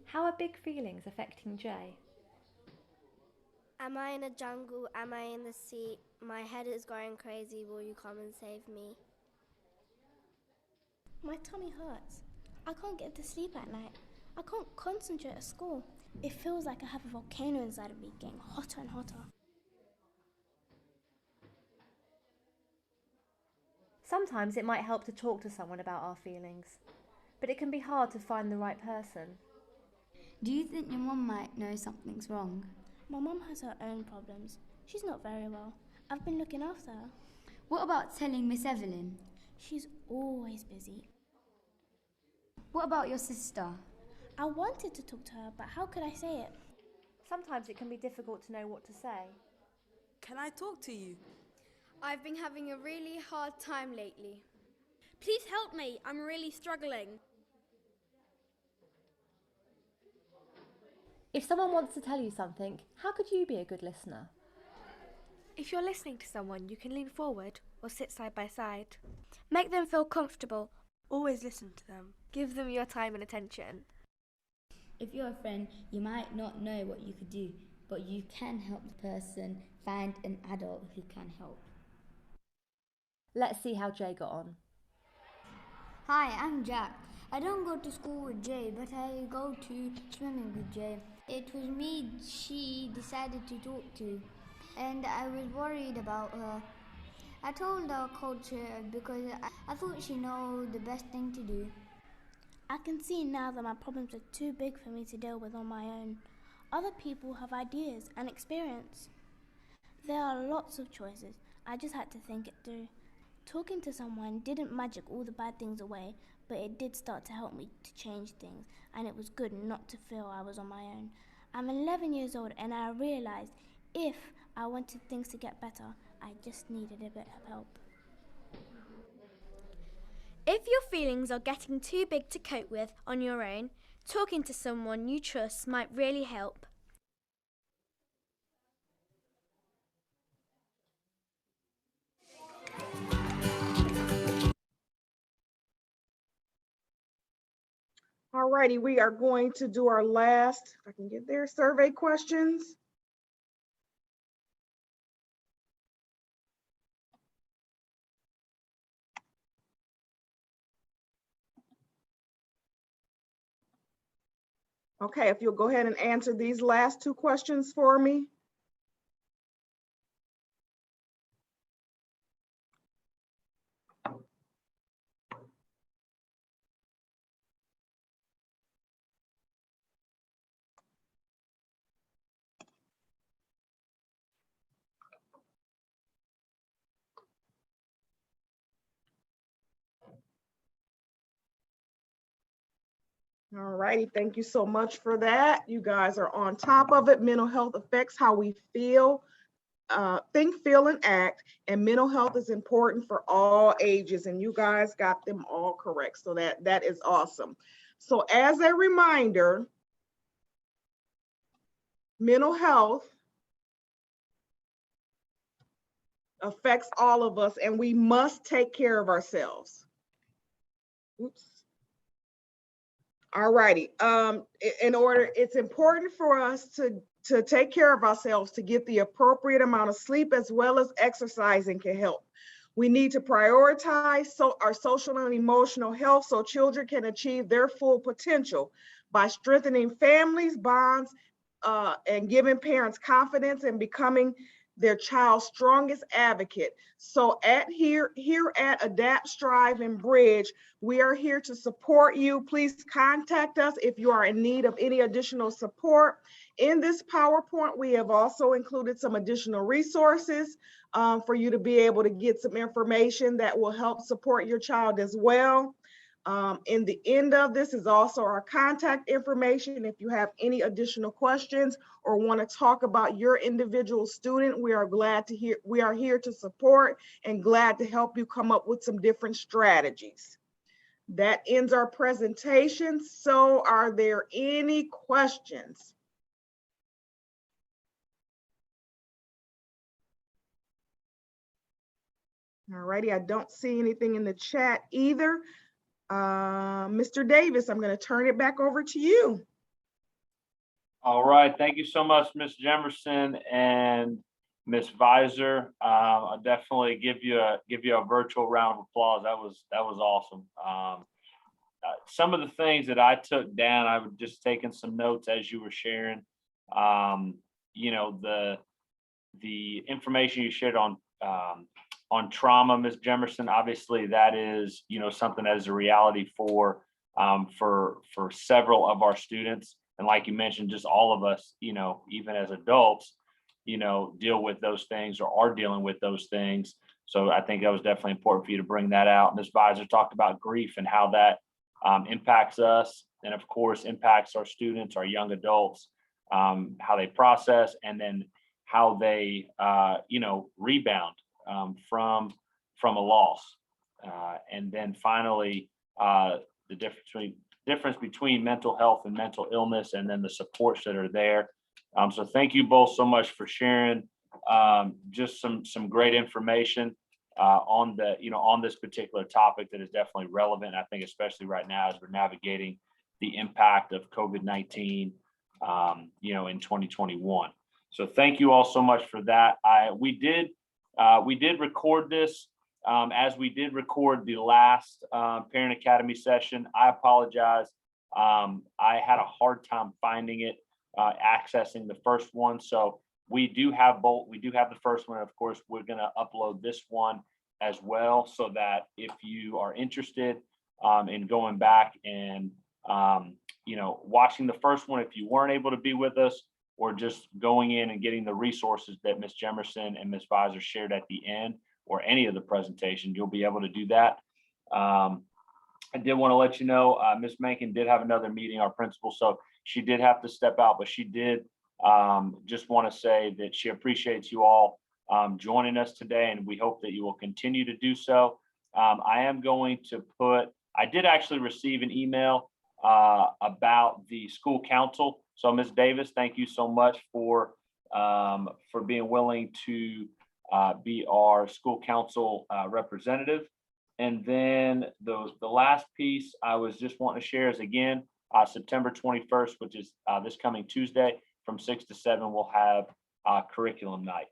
How are big feelings affecting Jay? Am I in a jungle? Am I in the sea? My head is going crazy. Will you come and save me? My tummy hurts. I can't get to sleep at night. I can't concentrate at school. It feels like I have a volcano inside of me getting hotter and hotter. Sometimes it might help to talk to someone about our feelings, but it can be hard to find the right person. Do you think your mum might know something's wrong? My mum has her own problems. She's not very well. I've been looking after her. What about telling Miss Evelyn? She's always busy. What about your sister? I wanted to talk to her, but how could I say it? Sometimes it can be difficult to know what to say. Can I talk to you? I've been having a really hard time lately. Please help me, I'm really struggling. If someone wants to tell you something, how could you be a good listener? If you're listening to someone, you can lean forward or sit side by side. Make them feel comfortable. Always listen to them. Give them your time and attention. If you're a friend, you might not know what you could do, but you can help the person find an adult who can help. Let's see how Jay got on. Hi, I'm Jack. I don't go to school with Jay, but I go to swimming with Jay. It was me she decided to talk to, and I was worried about her. I told our coach because I thought she know the best thing to do. I can see now that my problems are too big for me to deal with on my own. Other people have ideas and experience. There are lots of choices. I just had to think it through. Talking to someone didn't magic all the bad things away, but it did start to help me to change things, and it was good not to feel I was on my own. I'm 11 years old, and I realized if I wanted things to get better, I just needed a bit of help. If your feelings are getting too big to cope with on your own, talking to someone you trust might really help. All righty, we are going to do our last, if I can get there, survey questions. Okay, if you'll go ahead and answer these last two questions for me. All righty, thank you so much for that. You guys are on top of it. Mental health affects how we feel, think, feel, and act, and mental health is important for all ages, and you guys got them all correct, so that is awesome. So as a reminder, mental health affects all of us, and we must take care of ourselves. Oops. All righty. It's important for us to take care of ourselves, to get the appropriate amount of sleep, as well as exercising can help. We need to prioritize our social and emotional health so children can achieve their full potential by strengthening families' bonds and giving parents confidence in becoming their child's strongest advocate. So here at Adapt, Strive, and Bridge, we are here to support you. Please contact us if you are in need of any additional support. In this PowerPoint, we have also included some additional resources for you to be able to get some information that will help support your child as well. In the end of this is also our contact information. If you have any additional questions or want to talk about your individual student, we are here to support and glad to help you come up with some different strategies. That ends our presentation. So are there any questions? All righty, I don't see anything in the chat either. Mr. Davis, I'm going to turn it back over to you. All right, thank you so much, Ms. Jemerson and Ms. Visor. I'll definitely give you a virtual round of applause. That was awesome. Some of the things that I took down, I was just taking some notes as you were sharing. You know, the information you shared on trauma, Ms. Jemerson, obviously that is, you know, something that is a reality for several of our students. And like you mentioned, just all of us, you know, even as adults, you know, deal with those things or are dealing with those things. So I think that was definitely important for you to bring that out. Ms. Visor talked about grief and how that impacts us, and of course impacts our students, our young adults, how they process, and then how they, you know, rebound from a loss. And then finally, the difference between mental health and mental illness, and then the supports that are there. So thank you both so much for sharing just some great information on this particular topic that is definitely relevant. I think especially right now as we're navigating the impact of COVID-19, you know, in 2021. So thank you all so much for that. We did record this as we did record the last Parent Academy session. I apologize. I had a hard time finding it, accessing the first one. So we do have both. We do have the first one. Of course, we're going to upload this one as well, so that if you are interested, in going back and, you know, watching the first one if you weren't able to be with us, or just going in and getting the resources that Ms. Jemerson and Ms. Visor shared at the end, or any of the presentation, you'll be able to do that. I did want to let you know, Ms. Mankin did have another meeting, our principal, so she did have to step out, but she did just want to say that she appreciates you all joining us today, and we hope that you will continue to do so. I am going to I did actually receive an email about the school council. So Ms. Davis, thank you so much for being willing to be our school council representative. And then the last piece I was just wanting to share is, again, September 21st, which is this coming Tuesday from 6 to 7, we'll have curriculum night.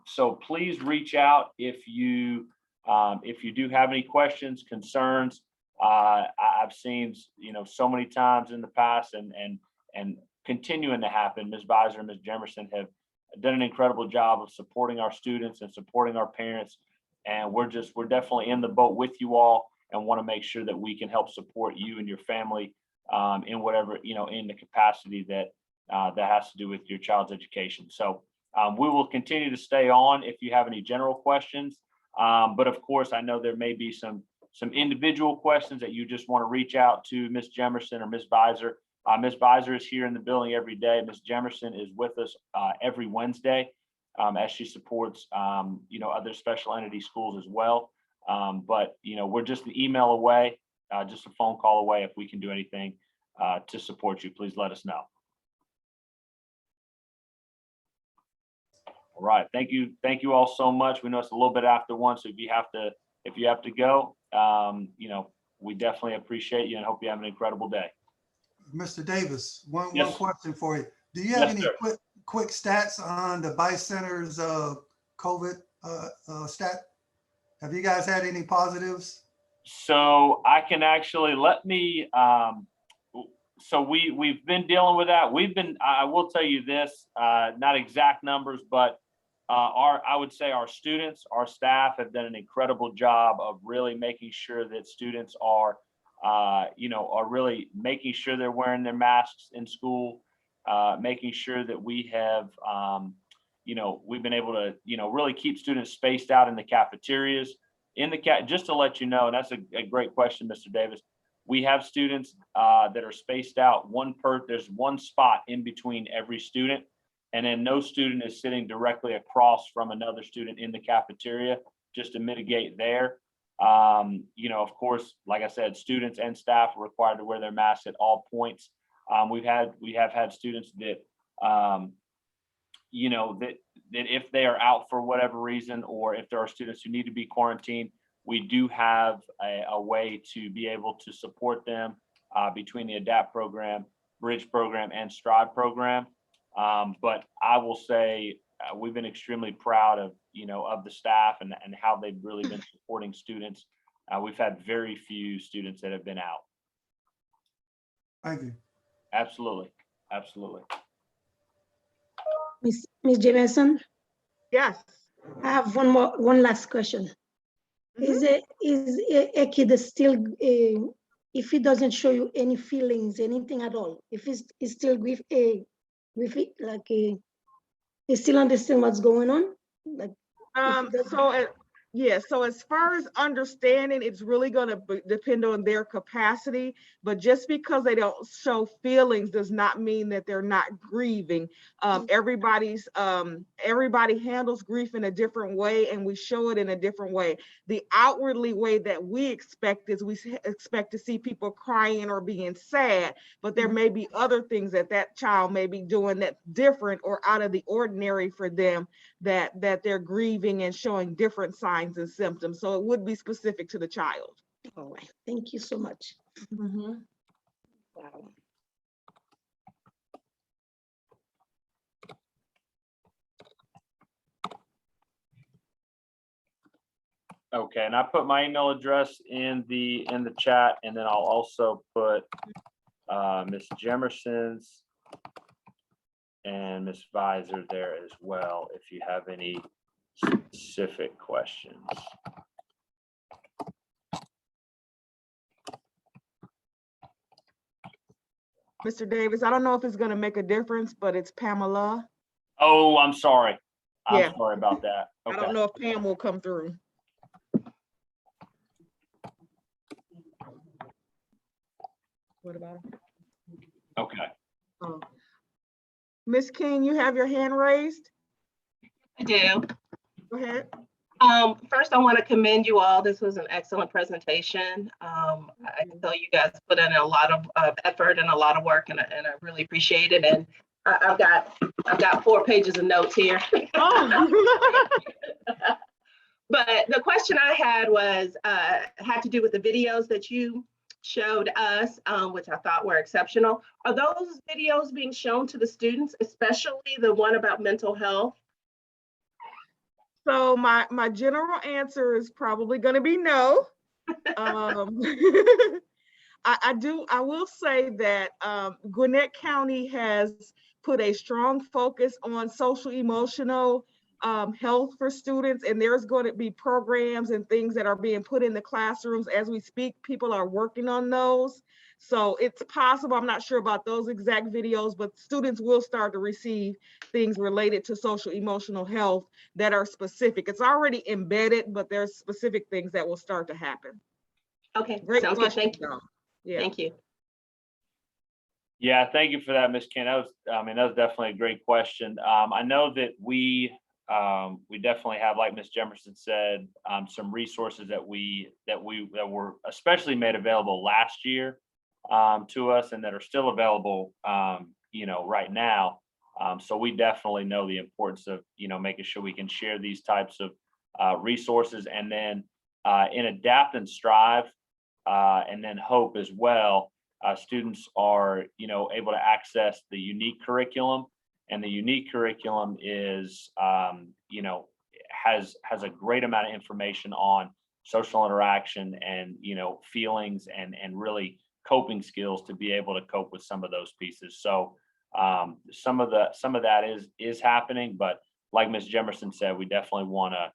So please reach out if you do have any questions, concerns. I've seen, you know, so many times in the past and continuing to happen. Ms. Visor and Ms. Jemerson have done an incredible job of supporting our students and supporting our parents. And we're definitely in the boat with you all, and want to make sure that we can help support you and your family in whatever, you know, in the capacity that has to do with your child's education. So we will continue to stay on if you have any general questions. But of course, I know there may be some individual questions that you just want to reach out to Ms. Jemerson or Ms. Visor. Ms. Visor is here in the building every day. Ms. Jemerson is with us every Wednesday as she supports, you know, other special entity schools as well. But, you know, we're just an email away, just a phone call away. If we can do anything to support you, please let us know. All right. Thank you. Thank you all so much. We know it's a little bit after 1, so if you have to go, you know, we definitely appreciate you and hope you have an incredible day. Mr. Davis, one Yes. question for you. Do you have Yes, any sir. quick stats on the Vice Center's COVID stat? Have you guys had any positives? So I can actually so we've been dealing with that. I will tell you this, not exact numbers, but I would say our students, our staff have done an incredible job of really making sure that students are, you know, are really making sure they're wearing their masks in school, making sure that we have, you know, we've been able to, you know, really keep students spaced out in the cafeterias. Just to let you know, and that's a great question, Mr. Davis. We have students that are spaced out there's one spot in between every student, and then no student is sitting directly across from another student in the cafeteria, just to mitigate there. You know, of course, like I said, students and staff are required to wear their masks at all points. We have had students that, you know, that if they are out for whatever reason, or if there are students who need to be quarantined, we do have a way to be able to support them between the ADAPT program, Bridge program, and Stride program. But I will say we've been extremely proud of, you know, of the staff and how they've really been supporting students. We've had very few students that have been out. Thank you. Absolutely. Absolutely. Miss Jemerson? Yes. I have one last question. Is a kid still, if he doesn't show you any feelings, anything at all, if he's still with it, like he still understand what's going on? Like, so as far as understanding, it's really going to depend on their capacity, but just because they don't show feelings does not mean that they're not grieving. Everybody handles grief in a different way, and we show it in a different way. The outwardly way that we expect is we expect to see people crying or being sad, but there may be other things that child may be doing that's different or out of the ordinary for them, that they're grieving and showing different signs and symptoms. So it would be specific to the child. All right. Thank you so much. Wow. Okay, and I put my email address in the chat, and then I'll also put Ms. Jemerson's and Ms. Visor there as well, if you have any specific questions. Mr. Davis, I don't know if it's gonna make a difference, but it's Pamela. Oh, I'm sorry. I'm Yeah. sorry about that. I Okay. don't know if Pam will come through. What about her? Okay. Oh. Miss King, you have your hand raised? I do. Go ahead. First, I want to commend you all. This was an excellent presentation. I can tell you guys put in a lot of effort and a lot of work, and I really appreciate it. And I've got 4 pages of notes here. Oh. But the question I had was had to do with the videos that you showed us, which I thought were exceptional. Are those videos being shown to the students, especially the one about mental health? So my general answer is probably going to be no. I will say that Gwinnett County has put a strong focus on social emotional health for students, and there's going to be programs and things that are being put in the classrooms as we speak. People are working on those. So it's possible, I'm not sure about those exact videos, but students will start to receive things related to social emotional health that are specific. It's already embedded, but there's specific things that will start to happen. Okay, Great sounds question, good. Thank you. though. Yeah. Thank you. Yeah, thank you for that, Ms. Ken. That was definitely a great question. I know that we definitely have, like Ms. Jemerson said, some resources that were especially made available last year to us, and that are still available, right now. So we definitely know the importance of, making sure we can share these types of resources, and then in Adapt and Strive, and then Hope as well. Students are, able to access the unique curriculum, and the unique curriculum is, has a great amount of information on social interaction and, feelings and really coping skills to be able to cope with some of those pieces. So some of that is happening, but like Ms. Jemerson said, we definitely want to,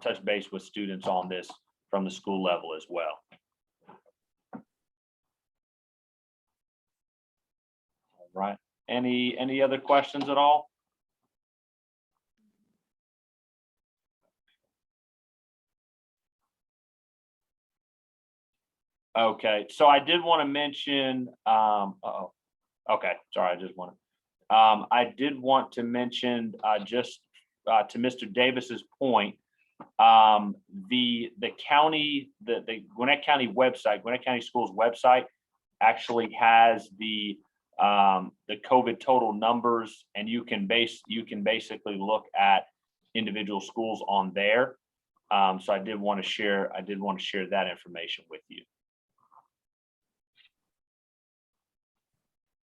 touch base with students on this from the school level as well. Right. Any other questions at all? Okay, so I did want to mention, okay, sorry, I did want to mention just to Mr. Davis's point, the county, the Gwinnett County website, Gwinnett County Schools website actually has the COVID total numbers, and you can basically look at individual schools on there. So I did want to share that information with you.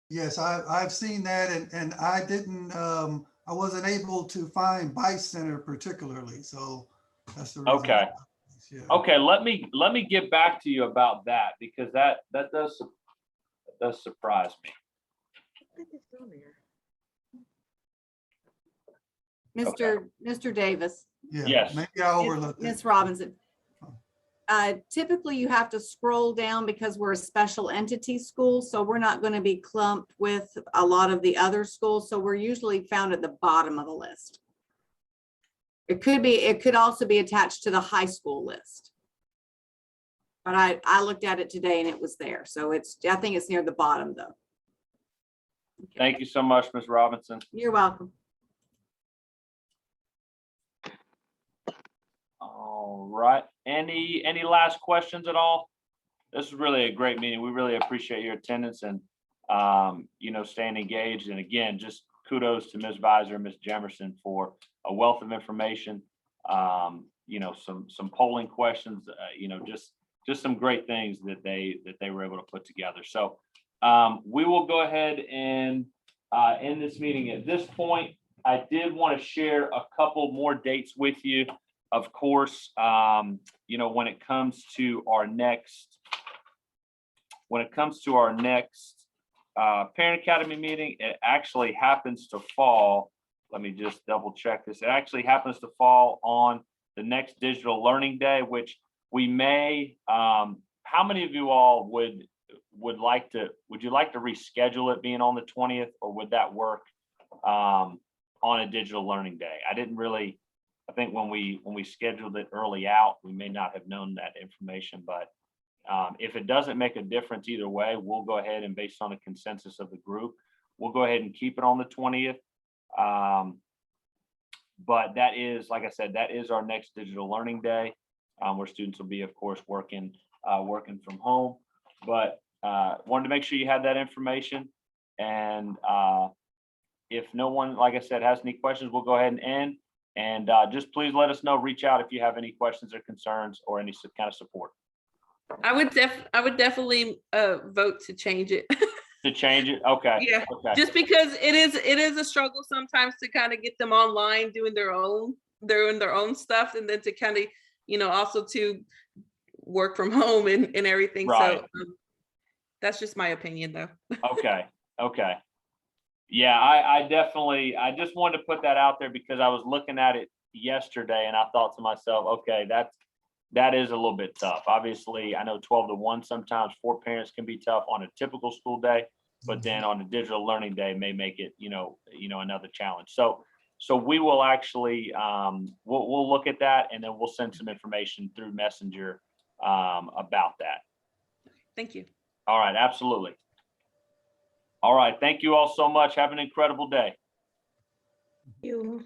Yes, I've seen that, and I didn't, I wasn't able to find Vice Center particularly, so that's the reason. Okay. Yeah. Okay, let me get back to you about that, because that does surprise me. I think it's on there. Mr. Davis. Yeah, yes. Maybe I overlooked it. Ms. Robinson. Typically you have to scroll down because we're a special entity school, so we're not going to be clumped with a lot of the other schools. So we're usually found at the bottom of the list. It could also be attached to the high school list. But I looked at it today and it was there. So I think it's near the bottom though. Okay. Thank you so much, Ms. Robinson. You're welcome. All right. Any last questions at all? This is really a great meeting. We really appreciate your attendance and staying engaged. And again, just kudos to Ms. Visor and Ms. Jemerson for a wealth of information. Some polling questions. Just some great things that they were able to put together. So we will go ahead and end this meeting. At this point, I did want to share a couple more dates with you. Of course, when it comes to our next Parent Academy meeting, it actually happens to fall. Let me just double check this. It actually happens to fall on the next Digital Learning Day, which we may. How many of you all would you like to reschedule it being on the 20th, or would that work on a digital learning day? I think when we scheduled it early out, we may not have known that information, but if it doesn't make a difference either way, we'll go ahead and, based on a consensus of the group, we'll go ahead and keep it on the 20th. But that is, like I said, that is our next digital learning day, where students will be, of course, working from home. But wanted to make sure you had that information. And if no one, like I said, has any questions, we'll go ahead and end. And just please let us know, reach out if you have any questions or concerns or any kind of support. I would definitely vote to change it. To change it? Okay. Yeah. Okay. Just because it is a struggle sometimes to kind of get them online doing their own stuff, and then to kind of, also to work from home and everything. Right. So that's just my opinion though. Okay. Okay. Yeah, I just wanted to put that out there because I was looking at it yesterday and I thought to myself, okay, that is a little bit tough. Obviously, I know 12 to 1 sometimes for parents can be tough on a typical school day, but then on a digital learning day may make it, another challenge. So we will actually we'll look at that, and then we'll send some information through Messenger about that. Thank you. All right, absolutely. All right, thank you all so much. Have an incredible day. You.